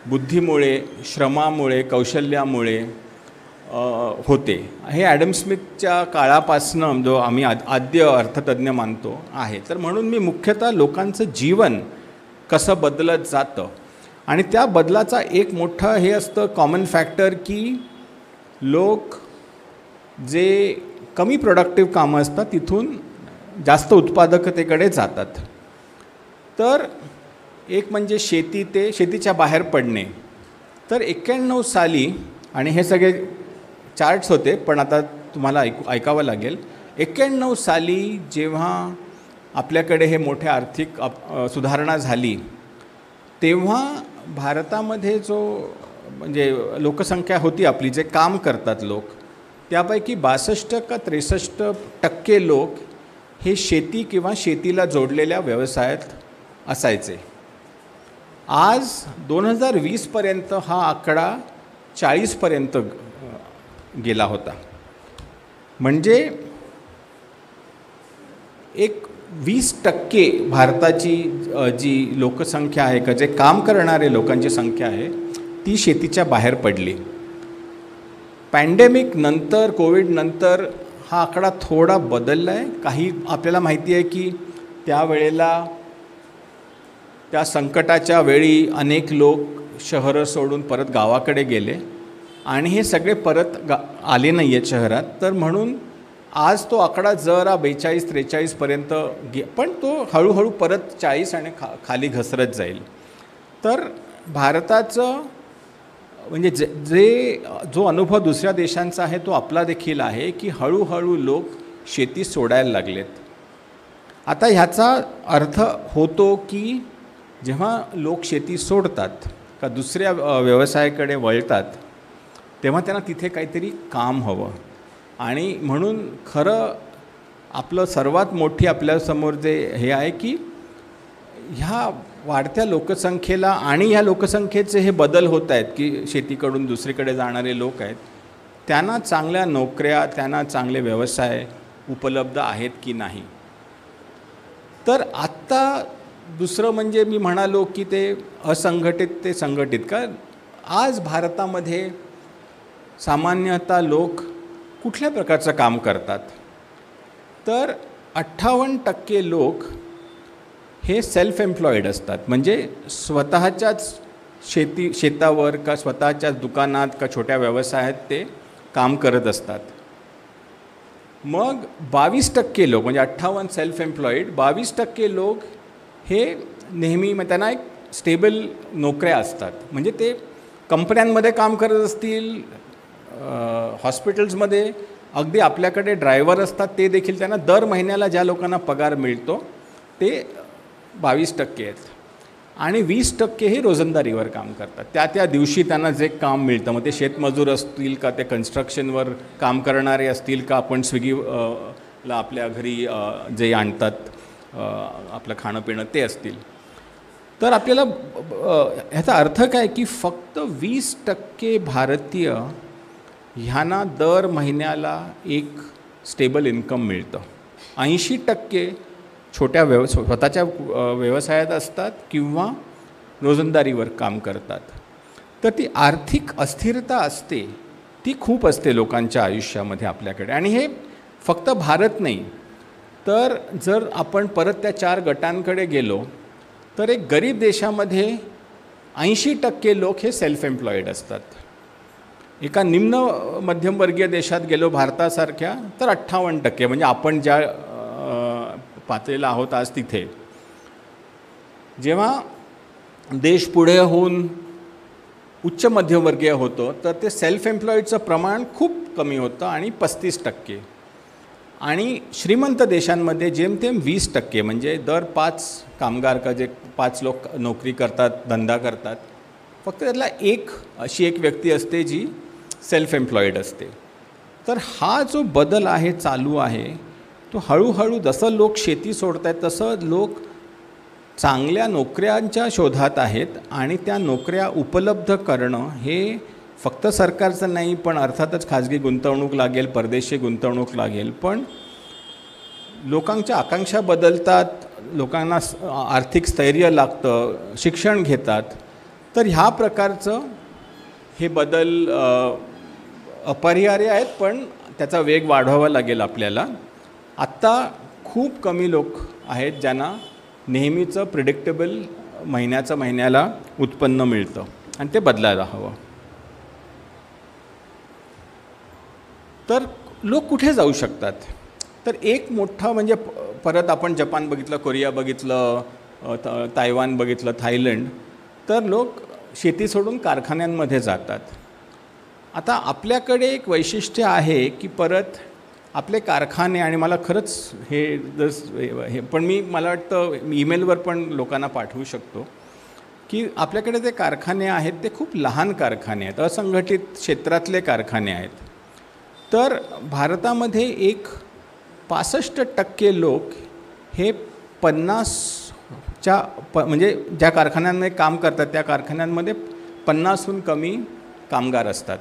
बुद्धीमुळे, श्रमामुळे, कौशल्यामुळे होते. हे ॲडम स्मिथच्या काळापासनं जो आम्ही आद्य अर्थतज्ञ मानतो आहे. तर म्हणून मी मुख्यतः लोकांचं जीवन कसं बदलत जातं आणि त्या बदलाचा एक मोठं हे असतं कॉमन फॅक्टर की लोक जे कमी प्रोडक्टिव्ह कामं असतात तिथून जास्त उत्पादकतेकडे जातात. तर एक म्हणजे शेतीच्या बाहेर पडणे. तर 91 साली, आणि हे सगळे चार्ट्स होते पण आता तुम्हाला ऐकावं लागेल, 91 साली जेव्हा आपल्याकडे हे मोठे आर्थिक सुधारणा झाली, तेव्हा भारतामध्ये जो म्हणजे लोकसंख्या होती आपली, जे काम करतात लोक, त्यापैकी 62 का 63% लोक हे शेती किंवा शेतीला जोडलेल्या व्यवसायात असायचे. आज 2020पर्यंत हा आकडा 40पर्यंत गेला होता. म्हणजे एक 20% भारताची जी लोकसंख्या आहे का, जे काम करणारे लोकांची संख्या आहे, ती शेतीच्या बाहेर पडली. पॅन्डेमिक नंतर, कोविड नंतर हा आकडा थोडा बदलला आहे. काही आपल्याला माहिती आहे की त्यावेळेला, त्या संकटाच्या वेळी अनेक लोक शहरं सोडून परत गावाकडे गेले आणि हे सगळे परत आले नाही आहेत शहरात. तर म्हणून आज तो आकडा जरा 42-43पर्यंत पण तो हळूहळू परत 40 आणि खाली घसरत जाईल. तर भारताचं म्हणजे जो अनुभव दुसऱ्या देशांचा आहे तो आपला देखील आहे की हळूहळू लोक शेती सोडायला लागलेत. आता ह्याचा अर्थ होतो की जेव्हा लोक शेती सोडतात का दुसऱ्या व्यवसायाकडे वळतात, तेव्हा त्यांना तिथे काहीतरी काम हवं. आणि म्हणून खरं आपलं सर्वात मोठी आपल्यासमोर जे हे आहे की ह्या वाढत्या लोकसंख्येला आणि ह्या लोकसंख्येचे हे बदल होत आहेत की शेतीकडून दुसरीकडे जाणारे लोक आहेत, त्यांना चांगल्या नोकऱ्या, त्यांना चांगले व्यवसाय उपलब्ध आहेत की नाही. तर आत्ता दुसरं म्हणजे मी म्हणालो की ते असंघटित ते संघटित. का आज भारतामध्ये सामान्यतः लोक कुठल्या प्रकारचं काम करतात, तर 58% लोक हे सेल्फ एम्प्लॉईड असतात. म्हणजे स्वतःच्याच शेतावर का स्वतःच्याच दुकानात का छोट्या व्यवसायात ते काम करत असतात. मग 22% लोक म्हणजे 58 सेल्फ एम्प्लॉईड, 22% लोक हे नेहमी मग त्यांना एक स्टेबल नोकऱ्या असतात. म्हणजे ते कंपन्यांमध्ये काम करत असतील, हॉस्पिटल्समध्ये, अगदी आपल्याकडे ड्रायव्हर असतात ते देखील त्यांना दर महिन्याला ज्या लोकांना पगार मिळतो ते 22% आहेत. आणि 20% हे रोजंदारीवर काम करतात. त्या दिवशी त्यांना जे काम मिळतं, मग ते शेतमजूर असतील का ते कन्स्ट्रक्शनवर काम करणारे असतील का आपण स्विगीला आपल्या घरी जे आणतात आपलं खाणं पिणं ते असतील. तर आपल्याला ह्याचा अर्थ काय की फक्त 20% भारतीय ह्यांना दर महिन्याला एक स्टेबल इन्कम मिळतं. 80% छोट्या स्वतःच्या व्यवसायात असतात किंवा रोजंदारीवर काम करतात. तर ती आर्थिक अस्थिरता असते, ती खूप असते लोकांच्या आयुष्यामध्ये आपल्याकडे. आणि हे फक्त भारत नाही, तर जर आपण परत त्या 4 गटांकडे गेलो तर एक गरीब देशामध्ये 80% लोक हे सेल्फ एम्प्लॉईड असतात. एका निम्न मध्यमवर्गीय देशात गेलो भारतासारख्या तर 58%, म्हणजे आपण ज्या पातळीला आहोत आज तिथे. जेव्हा देश पुढे होऊन उच्च मध्यमवर्गीय होतो तर ते सेल्फ एम्प्लॉईडचं प्रमाण खूप कमी होतं आणि 35%. आणि श्रीमंत देशांमध्ये जेमतेम 20%, म्हणजे दर 5 कामगार का जे 5 लोक नोकरी करतात, धंदा करतात, फक्त त्यातला अशी एक व्यक्ती असते जी सेल्फ एम्प्लॉईड असते. तर हा जो बदल आहे चालू आहे तो हळूहळू जसं लोक शेती सोडत आहेत तसं लोक चांगल्या नोकऱ्यांच्या शोधात आहेत. आणि त्या नोकऱ्या उपलब्ध करणं हे फक्त सरकारचं नाही, पण अर्थातच खाजगी गुंतवणूक लागेल, परदेशी गुंतवणूक लागेल. पण लोकांच्या आकांक्षा बदलतात, लोकांना आर्थिक स्थैर्य लागतं, शिक्षण घेतात. तर ह्या प्रकारचं हे बदल अपरिहार्य आहेत, पण त्याचा वेग वाढवावा लागेल आपल्याला. आत्ता खूप कमी लोक आहेत ज्यांना नेहमीचं प्रिडिक्टेबल महिन्याला उत्पन्न मिळतं आणि ते बदलायला हवं. तर लोक कुठे जाऊ शकतात, तर एक मोठा म्हणजे परत आपण जपान बघितलं, कोरिया बघितलं, तायवान बघितलं, थायलंड, तर लोक शेती सोडून कारखान्यांमध्ये जातात. आता आपल्याकडे एक वैशिष्ट्य आहे की परत आपले कारखाने, आणि मला खरंच हे पण मला वाटतं ईमेलवर पण लोकांना पाठवू शकतो की आपल्याकडे जे कारखाने आहेत ते खूप लहान कारखाने आहेत, असंघटित क्षेत्रातले कारखाने आहेत. तर भारतामध्ये 65% लोक हे 50च्या म्हणजे ज्या कारखान्यांमध्ये काम करतात त्या कारखान्यांमध्ये 50हून कमी कामगार असतात.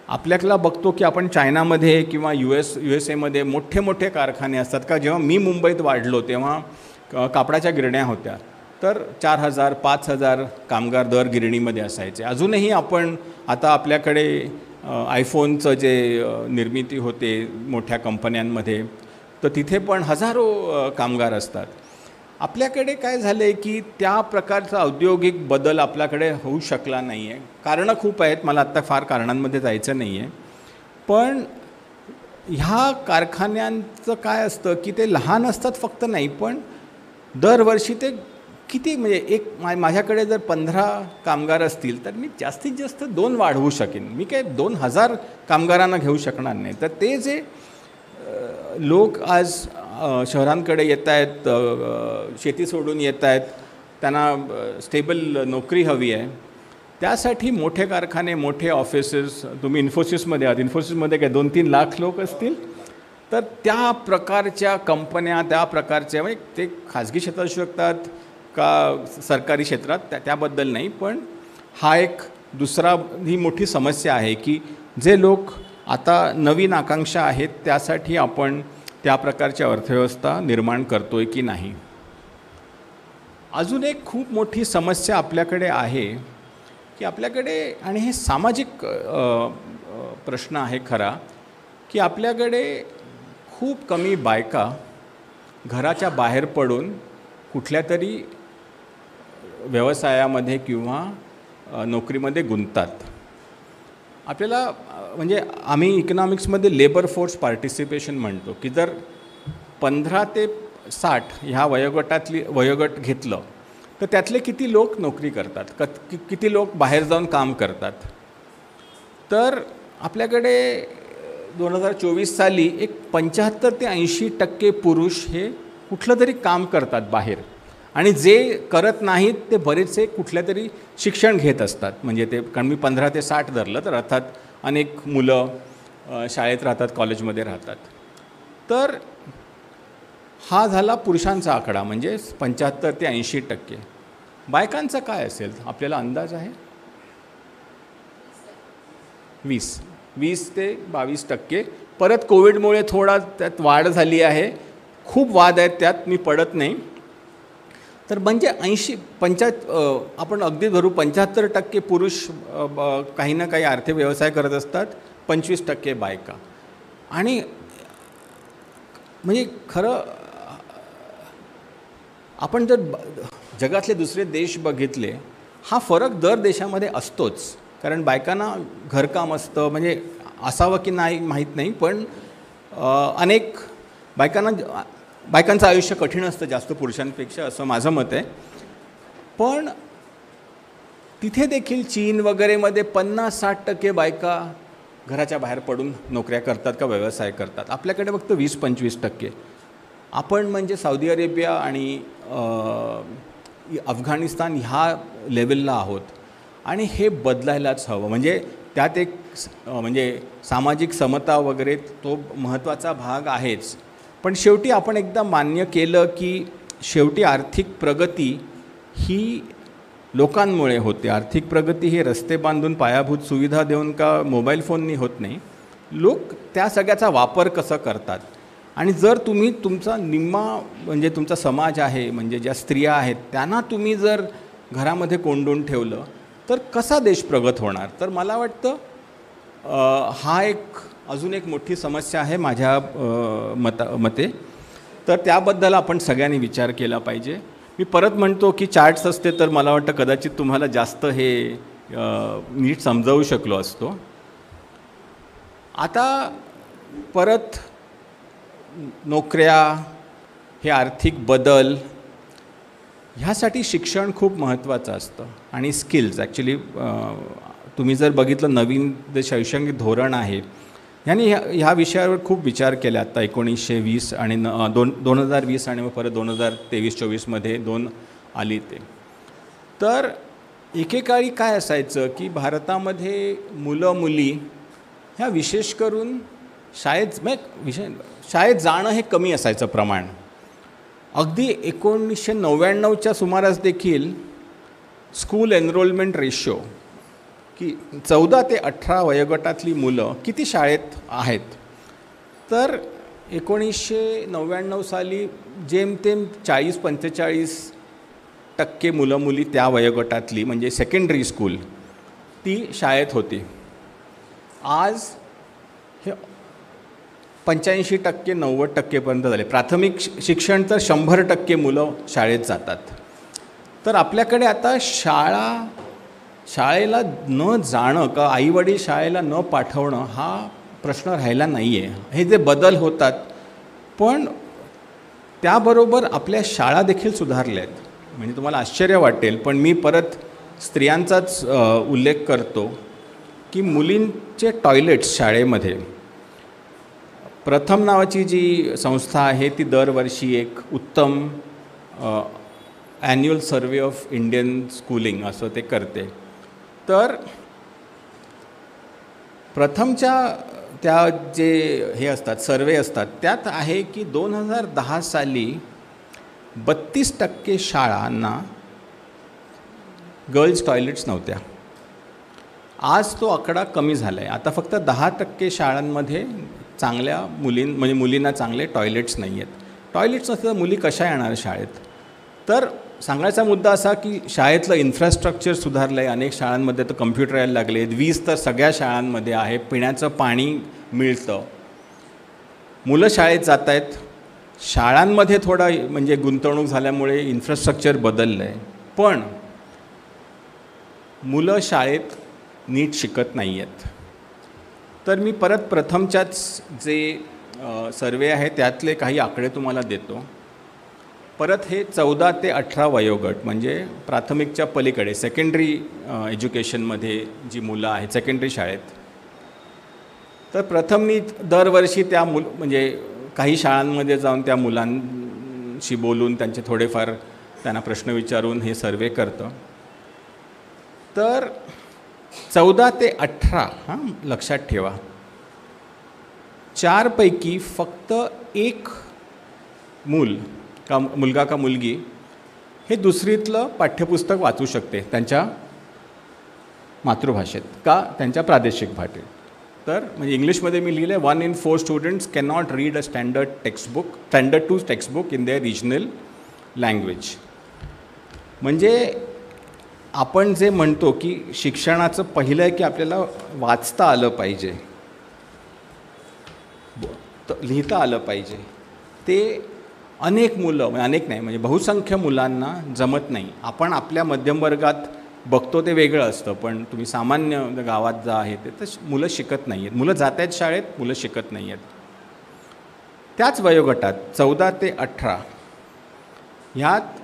आपल्याला बघतो की आपण चायनामध्ये किंवा USA मोठे मोठे कारखाने असतात. का जेव्हा मी मुंबईत वाढलो तेव्हा कापडाच्या गिरण्या होत्या, तर 4000 5000 कामगार दर गिरणीमध्ये असायचे. अजूनही आपण आता आपल्याकडे आयफोनचं जे निर्मिती होते मोठ्या कंपन्यांमध्ये, तर तिथे पण हजारो कामगार असतात. आपल्याकडे काय झालं आहे की त्या प्रकारचा औद्योगिक बदल आपल्याकडे होऊ शकला नाही आहे. कारणं खूप आहेत, मला आत्ता फार कारणांमध्ये जायचं नाही आहे. पण ह्या कारखान्यांचं काय असतं की ते लहान असतात फक्त नाही, पण दरवर्षी ते किती म्हणजे माझ्याकडे जर 15 कामगार असतील तर मी जास्तीत जास्त 2 वाढवू शकेन. मी काय 2000 कामगारांना घेऊ शकणार नाही. तर ते जे लोक आज शहरांकडे येत आहेत, शेती सोडून येत आहेत, त्यांना स्टेबल नोकरी हवी आहे, त्यासाठी मोठे कारखाने, मोठे ऑफिसेस, तुम्ही इन्फोसिसमध्ये आहात, इन्फोसिसमध्ये काय 2-3 लाख लोक असतील, तर त्या प्रकारच्या कंपन्या, त्या प्रकारच्या, म्हणजे ते खाजगी क्षेत्रात असू शकतात का सरकारी क्षेत्रात, त्याबद्दल नाही, पण हा एक दुसरा ही मोठी समस्या आहे की जे लोक आता नवीन आकांक्षा आहेत त्यासाठी आपण त्या प्रकारची अर्थव्यवस्था निर्माण करतोय की नाही. अजून एक खूप मोठी समस्या आपल्याकडे आहे की आपल्याकडे, आणि हे सामाजिक प्रश्न आहे खरा, की आपल्याकडे खूप कमी बायका घराच्या बाहेर पडून कुठल्या तरी व्यवसायामध्ये किंवा नोकरीमध्ये गुंततात. आपल्याला म्हणजे आम्ही इकॉनॉमिक्समध्ये लेबर फोर्स पार्टिसिपेशन म्हणतो की जर 15 ते 60 ह्या वयोगट घेतलं तर त्यातले किती लोक नोकरी करतात, किती लोक बाहेर जाऊन काम करतात. तर आपल्याकडे 2024 साली एक 75 ते 80% पुरुष हे कुठलं तरी काम करतात बाहेर, आणि जे करत नाहीत ते बरेचसे कुठल्या तरी शिक्षण घेत असतात. म्हणजे ते, कारण मी 15 ते 60 धरलं तर अर्थात अनेक मुलं शाळेत राहतात, कॉलेजमध्ये राहतात. तर हा झाला पुरुषांचा आकडा, म्हणजे 75 ते 80%. बायकांचा काय असेल आपल्याला अंदाज आहे? 20 ते 22%. परत कोविडमुळे थोडा त्यात वाढ झाली आहे, खूप वाद आहेत त्यात, मी पडत नाही. तर म्हणजे 85 आपण अगदी धरू 75% पुरुष काही ना काही आर्थिक व्यवसाय करत असतात, 25% बायका. आणि म्हणजे खरं आपण जर जगातले दुसरे देश बघितले, हा फरक दर देशामध्ये असतोच, कारण बायकांना घरकाम असतं, म्हणजे असावं की नाही माहीत नाही, पण अनेक बायकांचं आयुष्य कठीण असतं जास्त पुरुषांपेक्षा, असं माझं मत आहे. पण तिथे देखील चीन वगैरेमध्ये 50-60% बायका घराच्या बाहेर पडून नोकऱ्या करतात का व्यवसाय करतात. आपल्याकडे फक्त 20-25%. आपण म्हणजे सौदी अरेबिया आणि अफगाणिस्तान ह्या लेवलला आहोत, आणि हे बदलायलाच हवं. म्हणजे त्यात एक म्हणजे सामाजिक समता वगैरे तो महत्त्वाचा भाग आहेच, पण शेवटी आपण एकदा मान्य केलं की शेवटी आर्थिक प्रगती ही लोकांमुळे होते. आर्थिक प्रगती ही रस्ते बांधून, पायाभूत सुविधा देऊन का मोबाईल फोननी होत नाही. लोक त्या सगळ्याचा वापर कसं करतात. आणि जर तुम्ही तुमचा निम्मा म्हणजे तुमचा समाज आहे, म्हणजे ज्या स्त्रिया आहेत त्यांना तुम्ही जर घरामध्ये कोंडून ठेवलं तर कसा देश प्रगत होणार. तर मला वाटतं हा एक अजून एक मोठी समस्या आहे माझ्या मते. तर त्याबद्दल आपण सगळ्यांनी विचार केला पाहिजे. मी परत म्हणतो की चार्ट्स असते तर मला वाटतं कदाचित तुम्हाला जास्त हे नीट समजावू शकलो असतो. आता परत नोकऱ्या, हे आर्थिक बदल, ह्यासाठी शिक्षण खूप महत्त्वाचं असतं, आणि स्किल्स. ॲक्च्युली तुम्ही जर बघितलं नवीन जे शैक्षणिक धोरण आहे ह्याने ह्या विषयावर खूप विचार केला. आता 1920 आणि 2020 आणि मग परत 2023-24मध्ये 2 आली ते. तर एकेकाळी काय असायचं की भारतामध्ये मुलं मुली ह्या विशेष करून शाळेत जाणं हे कमी असायचं प्रमाण. अगदी 1999च्या सुमारास देखील स्कूल एनरोलमेंट रेशो की 14 ते 18 वयोगटातली मुलं किती शाळेत आहेत. तर 1999 साली जेमतेम 40-45% मुलं मुली त्या वयोगटातली, म्हणजे सेकंडरी स्कूल, ती शाळेत होती. आज हे 85%-90% झाले. प्राथमिक शिक्षण तर 100% मुलं शाळेत जातात. तर आपल्याकडे आता शाळेला न जाणं का आईवडील शाळेला न पाठवणं हा प्रश्न राहिला नाही आहे. हे जे बदल होतात, पण त्याबरोबर आपल्या शाळा देखील सुधारल्या आहेत. म्हणजे तुम्हाला आश्चर्य वाटेल, पण मी परत स्त्रियांचाच उल्लेख करतो की मुलींचे टॉयलेट्स शाळेमध्ये, प्रथम नावाची जी संस्था आहे ती दरवर्षी एक उत्तम annual survey of Indian schooling असं ते करते. तर प्रथमच्या त्या जे हे असतात सर्वे असतात त्यात आहे की 2010 साली 32% शाळांना गर्ल्स टॉयलेट्स नव्हत्या. आज तो आकडा कमी झाला आहे. आता फक्त 10% शाळांमध्ये चांगल्या म्हणजे मुलींना चांगले टॉयलेट्स नाही आहेत. टॉयलेट्स नसलं तर मुली कशा येणार शाळेत? तर सांगायचा मुद्दा असा की शाळेतलं इन्फ्रास्ट्रक्चर सुधारलं आहे. अनेक शाळांमध्ये तर कम्प्युटर यायला लागले आहेत. वीज तर सगळ्या शाळांमध्ये आहे. पिण्याचं पाणी मिळतं. मुलं शाळेत जात आहेत. शाळांमध्ये थोडा म्हणजे गुंतवणूक झाल्यामुळे इन्फ्रास्ट्रक्चर बदललं आहे. पण मुलं शाळेत नीट शिकत नाही आहेत. तर मी प्रथमच्याच जे सर्वे आहे त्यातले काही आकडे तुम्हाला देतो. परत हे 14 ते 18 वयोगट म्हणजे प्राथमिकच्या पलीकडे सेकंडरी एज्युकेशनमध्ये जी मुलं आहेत सेकंडरी शाळेत. तर प्रथम मी दरवर्षी त्या म्हणजे काही शाळांमध्ये जाऊन त्या मुलांशी बोलून त्यांचे थोडेफार त्यांना प्रश्न विचारून हे सर्वे करतं. तर 14 ते 18 लक्षात ठेवा, 4 पैकी फक्त एक मुलगा का मुलगी हे दुसरीतलं पाठ्यपुस्तक वाचू शकते त्यांच्या मातृभाषेत का त्यांच्या प्रादेशिक भाषेत. तर म्हणजे इंग्लिशमध्ये मी लिहिलं आहे 1 in 4 students can not read a standard two textbook in their regional language. म्हणजे आपण जे म्हणतो की शिक्षणाचं पहिलं आहे की आपल्याला वाचता आलं पाहिजे, लिहिता आलं पाहिजे. ते अनेक मुलं अनेक नाही म्हणजे बहुसंख्य मुलांना जमत नाही. आपण आपल्या मध्यमवर्गात बघतो ते वेगळं असतं, पण तुम्ही सामान्य गावात जा आहे ते तर मुलं शिकत नाही आहेत. मुलं जात आहेत शाळेत, मुलं शिकत नाही आहेत. त्याच वयोगटात 14 ते 18 ह्यात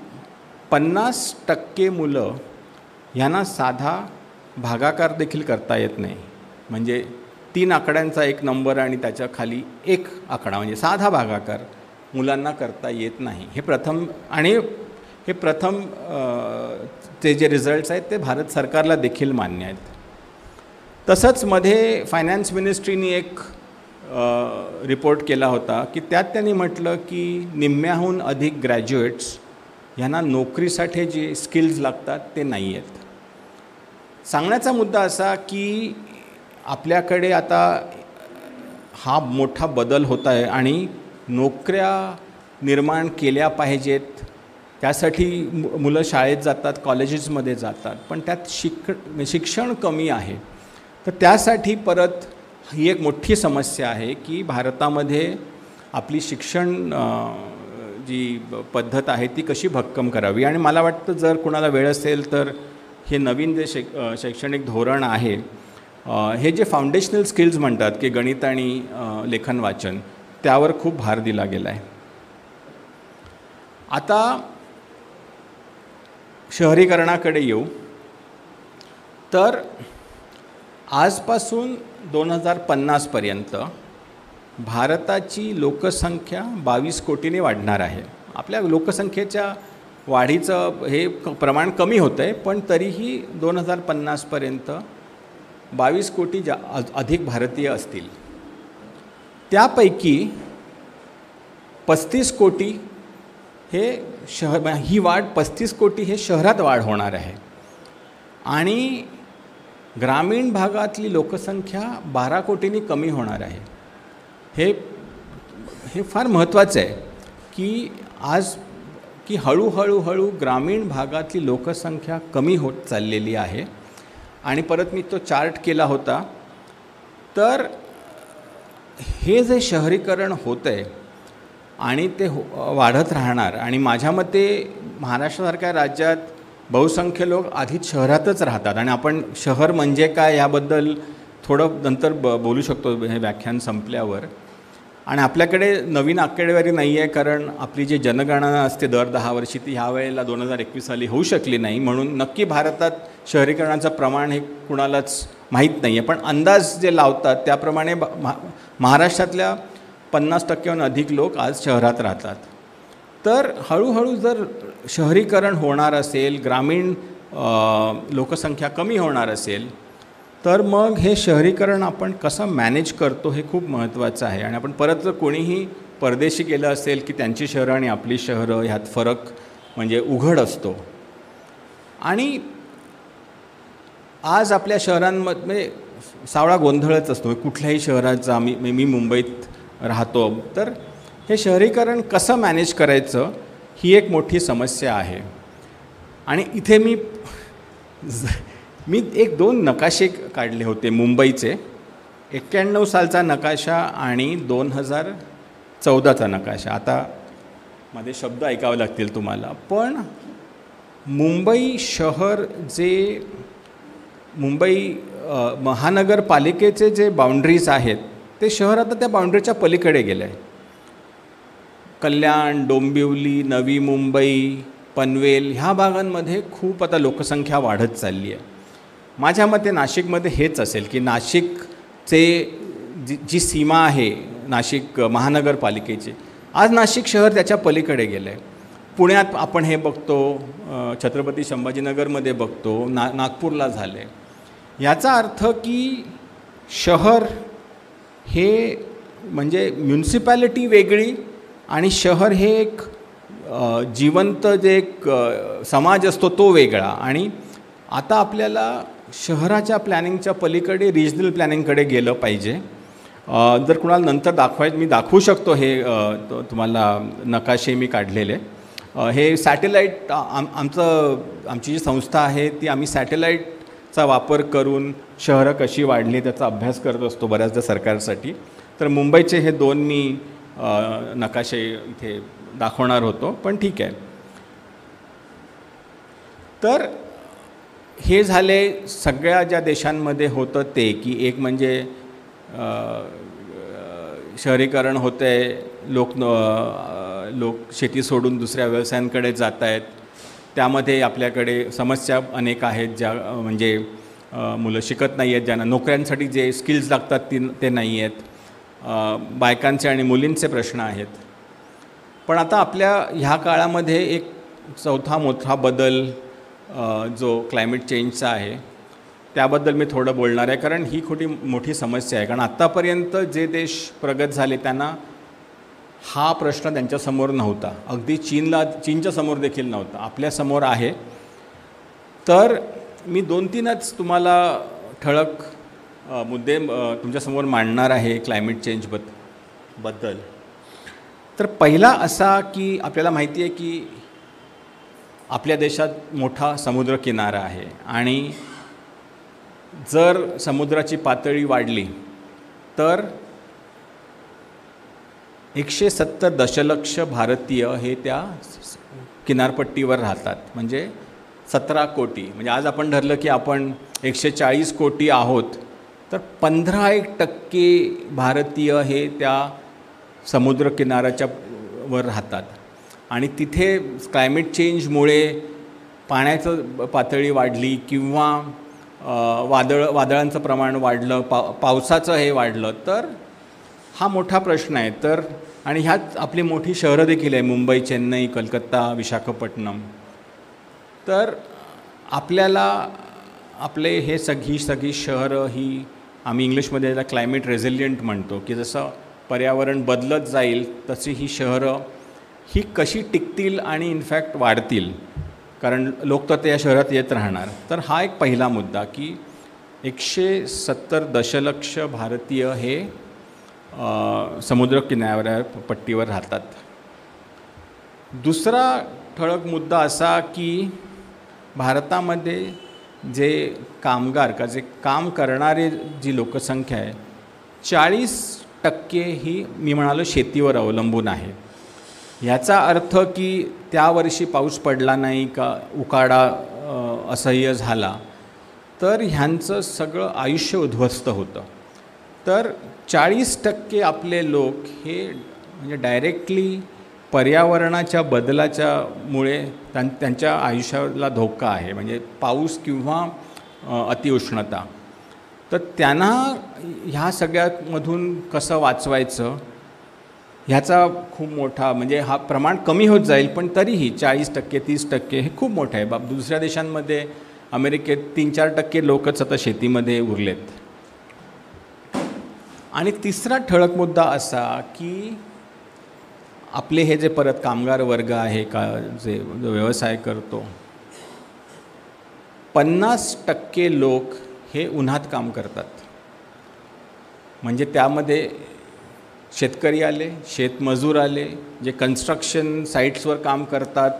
50% मुलं ह्यांना साधा भागाकार देखील करता येत नाही. म्हणजे 3 आकड्यांचा एक नंबर आणि त्याच्या खाली एक आकडा म्हणजे साधा भागाकार मुलांना करता येत नाही. हे प्रथम आणि हे प्रथम ते जे रिझल्ट्स आहेत ते भारत सरकारला देखील मान्य आहेत. तसंच मध्ये फायनान्स मिनिस्ट्रीने एक रिपोर्ट केला होता की त्यात त्यांनी म्हटलं की निम्म्याहून अधिक ग्रॅज्युएट्स ह्यांना नोकरीसाठी जे स्किल्स लागतात ते नाही आहेत. सांगण्याचा मुद्दा असा की आपल्याकडे आता हा मोठा बदल होत आहे आणि नोकऱ्या निर्माण केल्या पाहिजेत. त्यासाठी मुलं शाळेत जातात, कॉलेजेसमध्ये जातात, पण त्यात शिक्षण कमी आहे. तर त्यासाठी परत ही एक मोठी समस्या आहे की भारतामध्ये आपली शिक्षण जी पद्धत आहे ती कशी भक्कम करावी. आणि मला वाटतं जर कुणाला वेळ असेल तर हे नवीन जे शैक्षणिक धोरण आहे हे जे फाउंडेशनल स्किल्स म्हणतात की गणित आणि लेखन वाचन त्यावर खूप भार दिला गेला आहे. आता शहरीकरणाकडे येऊ तर आजपासून 2050पर्यंत भारताची लोकसंख्या 22 कोटीने वाढणार आहे. आपल्या लोकसंख्येच्या वाढीचं हे प्रमाण कमी होतं आहे, पण तरीही 2050पर्यंत 22 कोटी अधिक भारतीय असतील. त्यापैकी 35 कोटी हे ही वाढ 35 कोटी हे शहरात वाढ होणार आहे आणि ग्रामीण भागातली लोकसंख्या 12 कोटींनी कमी होणार आहे. हे फार महत्त्वाचं आहे की आज की हळूहळू ग्रामीण भागातली लोकसंख्या कमी होत चाललेली आहे. आणि परत मी तो चार्ट केला होता. तर हे जे शहरीकरण होतं आहे आणि ते वाढत राहणार. आणि माझ्या मते महाराष्ट्रासारख्या राज्यात बहुसंख्य लोक आधीच शहरातच राहतात आणि आपण शहर म्हणजे काय याबद्दल थोडं नंतर बोलू शकतो हे व्याख्यान संपल्यावर. आणि आपल्याकडे नवीन आकडेवारी नाही आहे कारण आपली जी जनगणना असते दर 10 वर्षी ती ह्या वेळेला 2021 साली होऊ शकली नाही. म्हणून नक्की भारतात शहरीकरणाचं प्रमाण हे कुणालाच माहीत नाही आहे. पण अंदाज जे लावतात त्याप्रमाणे महाराष्ट्रातल्या 50%हून अधिक लोक आज शहरात राहतात. तर हळूहळू जर शहरीकरण होणार असेल, ग्रामीण लोकसंख्या कमी होणार असेल तर मग हे शहरीकरण आपण कसं मॅनेज करतो हे खूप महत्त्वाचं आहे. आणि आपण परत जर कोणीही परदेशी गेलं असेल की त्यांची शहरं आणि आपली शहरं ह्यात फरक म्हणजे उघड असतो. आणि आज आपल्या शहरांमध्ये म्हणजे सावळा गोंधळच असतो. कुठल्याही शहराचा मी मुंबईत राहतो, तर हे शहरीकरण कसं मॅनेज करायचं ही एक मोठी समस्या आहे. आणि इथे मी 1-2 नकाशे काढले होते मुंबईचे. 91 सालचा नकाशा आणि 2014चा नकाशा. आता माझे शब्द ऐकावे लागतील तुम्हाला, पण मुंबई शहर जे मुंबई महानगरपालिकेचे जे बाउंड्रीज आहेत ते शहर आता त्या बाउंड्रीच्या पलीकडे गेलं आहे. कल्याण, डोंबिवली, नवी मुंबई, पनवेल ह्या भागांमध्ये खूप आता लोकसंख्या वाढत चालली आहे. माझ्या मते नाशिकमध्ये हेच असेल की नाशिकचे जी सीमा आहे नाशिक महानगरपालिकेची, आज नाशिक शहर त्याच्या पलीकडे गेलं आहे. पुण्यात आपण हे बघतो, छत्रपती संभाजीनगरमध्ये बघतो, नागपूरला झालं आहे. याचा अर्थ की शहर हे म्हणजे म्युन्सिपॅलिटी वेगळी आणि शहर हे एक जिवंत जे एक समाज असतो तो वेगळा. आणि आता आपल्याला शहराच्या प्लॅनिंगच्या पलीकडे रिजनल प्लॅनिंगकडे गेलं पाहिजे. जर कुणाला नंतर मी दाखवू शकतो हे तुम्हाला नकाशे मी काढलेले. हे सॅटेलाईट आमची जी संस्था आहे ती आम्ही सॅटेलाईटचा वापर करून शहरं कशी वाढली त्याचा अभ्यास करत असतो बऱ्याचदा सरकारसाठी. तर मुंबईचे हे 2 मी नकाशे इथे दाखवणार होतो, पण ठीक आहे. तर हे झाले सगळ्या ज्या देशांमध्ये होतं ते, की एक म्हणजे शहरीकरण होतं आहे, लोक शेती सोडून दुसऱ्या व्यवसायांकडे जात आहेत. त्यामध्ये आपल्याकडे समस्या अनेक आहेत, ज्या म्हणजे मुलं शिकत नाही आहेत, ज्यांना नोकऱ्यांसाठी जे स्किल्स लागतात ते नाही आहेत. बायकांचे आणि मुलींचे प्रश्न आहेत. पण आता आपल्या ह्या काळामध्ये एक चौथा मोठा बदल जो क्लायमेट चेंजचा आहे त्याबद्दल मी थोडं बोलणार आहे, कारण ही मोठी समस्या आहे. कारण आत्तापर्यंत जे देश प्रगत झाले त्यांना हा प्रश्न त्यांच्यासमोर नव्हता. अगदी चीनच्या समोर देखील नव्हता, आपल्यासमोर आहे. तर मी 2-3च तुम्हाला ठळक मुद्दे तुमच्यासमोर मांडणार आहे क्लायमेट चेंजबद्दल. तर पहिला असा की आपल्याला माहिती आहे की आपल्या देशात मोठा समुद्रकिनारा आहे आणि जर समुद्राची पातळी वाढली तर 170 दशलक्ष भारतीय हे त्या किनारपट्टीवर राहतात. म्हणजे 17 कोटी. म्हणजे आज आपण ठरलं की आपण 140 कोटी आहोत, तर 15% भारतीय हे त्या समुद्रकिनाऱ्याच्या वर राहतात. आणि तिथे क्लायमेट चेंजमुळे पाण्याचं पातळी वाढली किंवा वादळांचं प्रमाण वाढलं, पावसाचं हे वाढलं तर हा मोठा प्रश्न आहे. तर आणि ह्यात आपली मोठी शहरं देखील आहे, मुंबई, चेन्नई, कलकत्ता, विशाखापट्टणम. तर आपल्याला आपले हे सगळी शहरं ही आम्ही इंग्लिशमध्ये याला क्लायमेट रेझिलियंट म्हणतो, की जसं पर्यावरण बदलत जाईल तशी ही शहरं ही कशी टिकतील आणि इनफॅक्ट वाढतील, कारण लोक तर त्या शहरात येत राहणार. तर हा एक पहिला मुद्दा की 170 दशलक्ष भारतीय हे समुद्रकिनाऱ्यापट्टीवर राहतात. दुसरा ठळक मुद्दा असा की भारतामध्ये जे कामगार जे काम करणारे जी लोकसंख्या आहे 40% ही मी म्हणालो शेतीवर अवलंबून आहे. ह्याचा अर्थ की त्या वर्षी पाऊस पडला नाही का उकाडा असह्य झाला तर ह्यांचं सगळं आयुष्य उद्ध्वस्त होतं. तर 40% आपले लोक हे म्हणजे डायरेक्टली पर्यावरणाच्या बदलाच्यामुळे त्यांच्या आयुष्याला धोका आहे, म्हणजे पाऊस किंवा अतिउष्णता. तर त्यांना ह्या सगळ्यामधून कसं वाचवायचं ह्याचा खूप मोठा म्हणजे हा प्रमाण कमी होत जाईल, पण तरीही 40% 30% हे खूप मोठं आहे. दुसऱ्या देशांमध्ये अमेरिकेत 3-4% लोकच आता शेतीमध्ये उरलेत. आणि तिसरा ठळक मुद्दा असा की आपले हे जे परत कामगार वर्ग आहे का जो व्यवसाय करतो, 50% लोक हे उन्हात काम करतात. म्हणजे त्यामध्ये शेतकरी आले, शेतमजूर आले, जे कन्स्ट्रक्शन साईट्सवर काम करतात,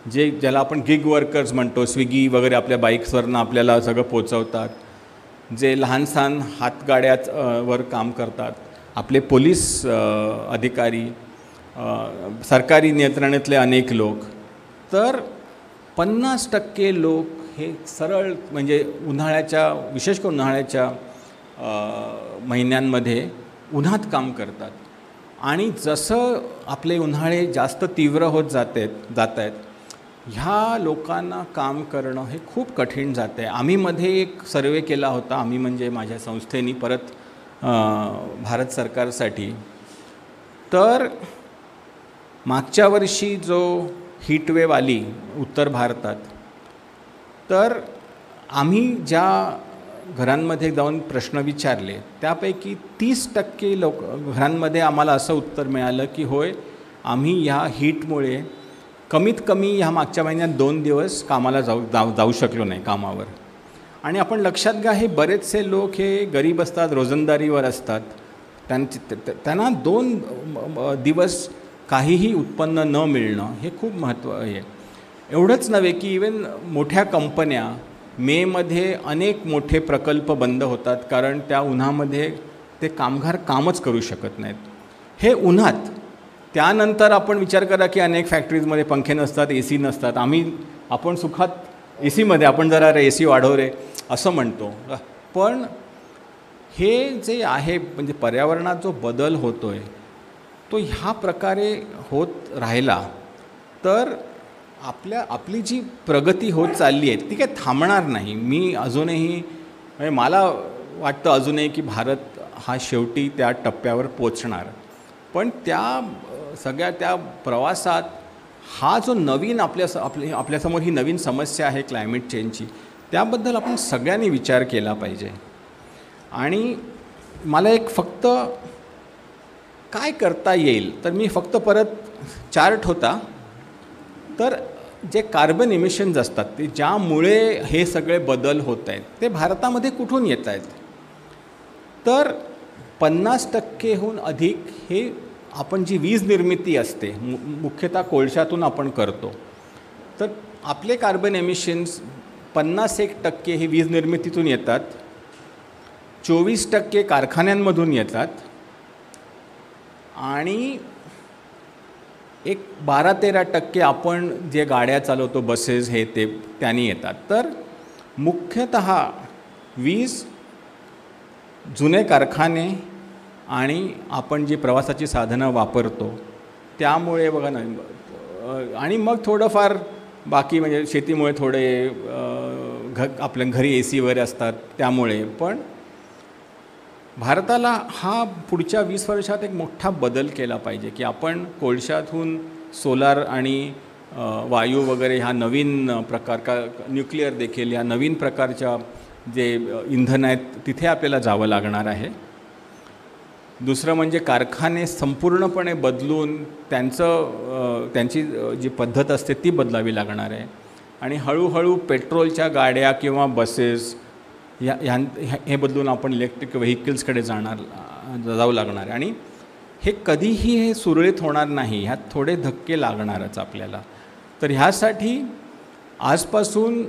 ज्याला आपण गिग वर्कर्स म्हणतो, स्विगी वगैरे आपल्या बाईक्सवरनं आपल्याला सगळं पोचवतात, जे लहान सहान हातगाड्यावर काम करतात, आपले पोलीस अधिकारी, सरकारी नियंत्रणातले अनेक लोक. तर 50% लोक हे सरळ म्हणजे उन्हाळ्याच्या, विशेष करून उन्हाळ्याच्या महिन्यांमध्ये उन्हात काम करतात. आणि जसं आपले उन्हाळे जास्त तीव्र होत जात आहेत, ह्या लोकांना काम करणं हे खूप कठीण जातं आहे. आम्ही मध्ये एक सर्वे केला होता, आम्ही म्हणजे माझ्या संस्थेने परत भारत सरकारसाठी. तर मागच्या वर्षी जो हीटवेव आली उत्तर भारतात, तर आम्ही ज्या घरांमध्ये जाऊन प्रश्न विचारले त्यापैकी 30% लोक घरांमध्ये आम्हाला असं उत्तर मिळालं की होय, आम्ही ह्या हीटमुळे कमीत कमी ह्या मागच्या महिन्यात 2 दिवस कामाला जाऊ शकलो नाही कामावर. आणि आपण लक्षात घ्या, हे बरेचसे लोक हे गरीब असतात, रोजंदारीवर असतात, त्यांना 2 दिवस काहीही उत्पन्न न मिळणं हे खूप महत्त्व आहे. एवढंच नव्हे की इवन मोठ्या कंपन्या मेमध्ये अनेक मोठे प्रकल्प बंद होतात, कारण त्या उन्हामध्ये ते कामगार कामच करू शकत नाहीत. हे उन्हात. त्यानंतर आपण विचार करा की अनेक फॅक्टरीजमध्ये पंखे नसतात, AC नसतात. आपण सुखात AC मध्ये आपण जरा AC वाढव रे असं म्हणतो. पण हे जे आहे म्हणजे पर्यावरणात जो बदल होतो आहे तो ह्या प्रकारे होत राहिला तर आपली जी प्रगती होत चालली आहे ती काय थांबणार नाही. मी अजूनही म्हणजे मला वाटतं अजूनही की भारत हा शेवटी त्या टप्प्यावर पोचणार. पण त्या सगळ्या त्या प्रवासात हा जो नवीन आपल्यासमोर ही नवीन समस्या आहे क्लायमेट चेंजची, त्याबद्दल आपण सगळ्यांनी विचार केला पाहिजे. आणि मला एक फक्त काय करता येईल तर मी फक्त परत चार्ट होता, तर जे कार्बन इमिशन्स असतात ते ज्यामुळे हे सगळे बदल होत आहेत ते भारतामध्ये कुठून येत आहेत, तर 50%हून अधिक हे आपण जी वीज निर्मिती असते मुख्यतः कोळशातून आपण करतो, तर आपले कार्बन एमिशन्स 51% हे वीज निर्मितीतून येतात, 24% कारखान्यांमधून येतात आणि एक 12-13% आपण जे गाड्या चालवतो बसेस हे ते त्यांनी येतात. तर मुख्यतः वीज जुने कारखाने आणि आपण जी प्रवासाची साधनं वापरतो त्यामुळे बघा ना, आणि मग थोडंफार बाकी म्हणजे शेतीमुळे थोडे आपल्या घरी AC वगैरे असतात त्यामुळे. पण भारताला हा पुढच्या 20 वर्षात एक मोठा बदल केला पाहिजे की आपण कोळशातून सोलार आणि वायू वगैरे ह्या नवीन प्रकार का न्यूक्लिअर देखील ह्या नवीन प्रकारच्या जे इंधन आहेत तिथे आपल्याला जावं लागणार आहे. दुसरं म्हणजे कारखाने संपूर्णपणे बदलून त्यांची जी पद्धत असते ती बदलावी लागणार आहे. आणि हळूहळू पेट्रोलच्या गाड्या किंवा बसेस हे बदलून आपण इलेक्ट्रिक व्हेकल्सकडे जाऊ लागणार आहे. आणि हे कधीही हे सुरळीत होणार नाही, ह्यात थोडे धक्के लागणारच आपल्याला. तर ह्यासाठी आजपासून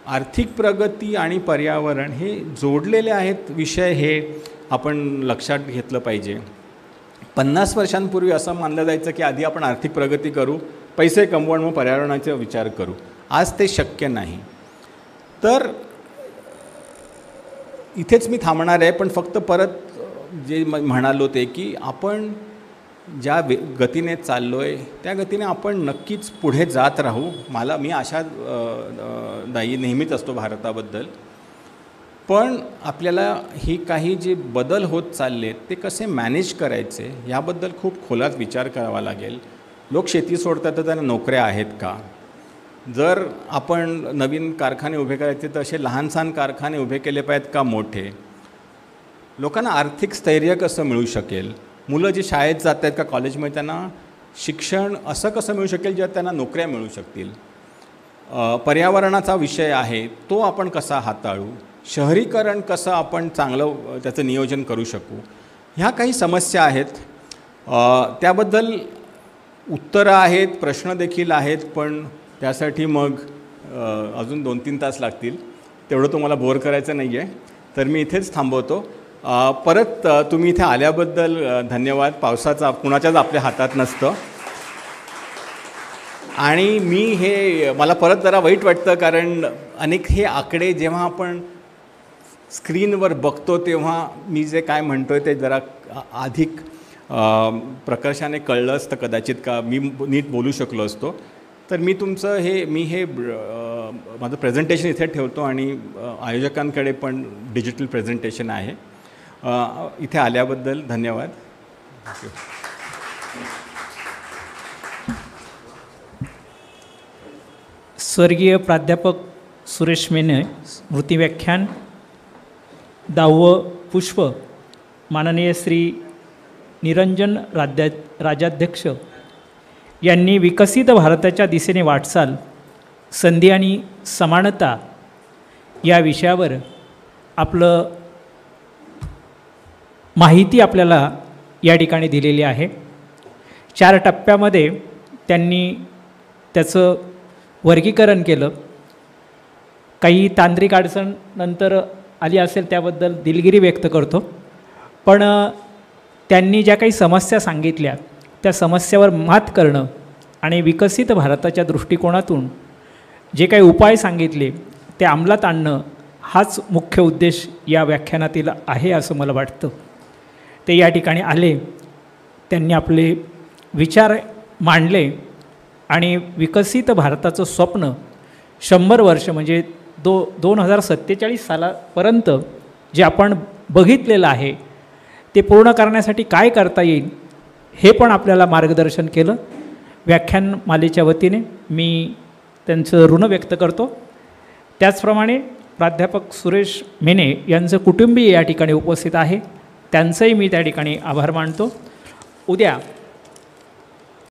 आर्थिक प्रगती आणि पर्यावरण हे जोडलेले आहेत विषय, हे आपण लक्षात घेतलं पाहिजे. 50 वर्षांपूर्वी असं मानलं जायचं की आधी आपण आर्थिक प्रगती करू, पैसे कमवून मग पर्यावरणाचा विचार करू. आज ते शक्य नाही. तर इथेच मी थांबणार आहे, पण फक्त परत जे म्हणालो ते की आपण ज्या गतीने चाललो आहे त्या गतीने आपण नक्कीच पुढे जात राहू. मी आशा नेहमीच असतो भारताबद्दल. पण आपल्याला ही काही जे बदल होत चालले ते कसे मॅनेज करायचे याबद्दल खूप खोलात विचार करावा लागेल. लोक शेती सोडतात तर त्यांना नोकऱ्या आहेत का? जर आपण नवीन कारखाने उभे करायचे तर असे लहान सहान कारखाने उभे केले पाहिजेत का मोठे? लोकांना आर्थिक स्थैर्य कसं मिळू शकेल? मुलं जी शाळेत जात आहेत का कॉलेजमध्ये त्यांना शिक्षण असं कसं मिळू शकेल ज्यात त्यांना नोकऱ्या मिळू शकतील? पर्यावरणाचा विषय आहे तो आपण कसा हाताळू? शहरीकरण कसं आपण चांगलं त्याचं नियोजन करू शकू? ह्या काही समस्या आहेत, त्याबद्दल उत्तरं आहेत, प्रश्न देखील आहेत, पण त्यासाठी मग अजून 2-3 तास लागतील. तेवढं तुम्हाला बोर करायचं नाही आहे, तर मी इथेच थांबवतो. परत तुम्ही इथे आल्याबद्दल धन्यवाद. पावसाचा कुणाच्याच आपल्या हातात नसतं. आणि मला परत जरा वाईट वाटतं, कारण अनेक हे आकडे जेव्हा आपण स्क्रीनवर बघतो तेव्हा मी जे काय म्हणतो आहे ते जरा अधिक प्रकर्षाने कळलं असतं कदाचित, का मी नीट बोलू शकलो असतो. तर मी माझं प्रेझेंटेशन इथे ठेवतो आणि आयोजकांकडे पण डिजिटल प्रेझेंटेशन आहे. इथे आल्याबद्दल धन्यवाद. थँक्यू. स्वर्गीय प्राध्यापक सुरेश मेने स्मृतिव्याख्यान 10वं पुष्प माननीय श्री निरंजन राजाध्यक्ष यांनी विकसित भारताच्या दिशेने वाटचाल, संधी आणि समानता या विषयावर आपलं माहिती आपल्याला या ठिकाणी दिलेली आहे. 4 टप्प्यामध्ये त्यांनी त्याचं वर्गीकरण केलं. काही तांत्रिक अडचण नंतर आली असेल त्याबद्दल दिलगिरी व्यक्त करतो, पण त्यांनी ज्या काही समस्या सांगितल्या त्या समस्यावर मात करणं आणि विकसित भारताच्या दृष्टिकोनातून जे काही उपाय सांगितले ते अंमलात आणणं हाच मुख्य उद्देश या व्याख्यानातील आहे असं मला वाटतं. ते या ठिकाणी आले, त्यांनी आपले विचार मांडले आणि विकसित भारताचं स्वप्न 100 वर्ष म्हणजे 2047 सालापर्यंत जे आपण बघितलेलं आहे ते पूर्ण करण्यासाठी काय करता येईल हे पण आपल्याला मार्गदर्शन केलं. व्याख्यानमालेच्या वतीने मी त्यांचं ऋण व्यक्त करतो. त्याचप्रमाणे प्राध्यापक सुरेश मेने यांचं कुटुंबीय या ठिकाणी उपस्थित आहे, त्यांचंही मी त्या ठिकाणी आभार मानतो. उद्या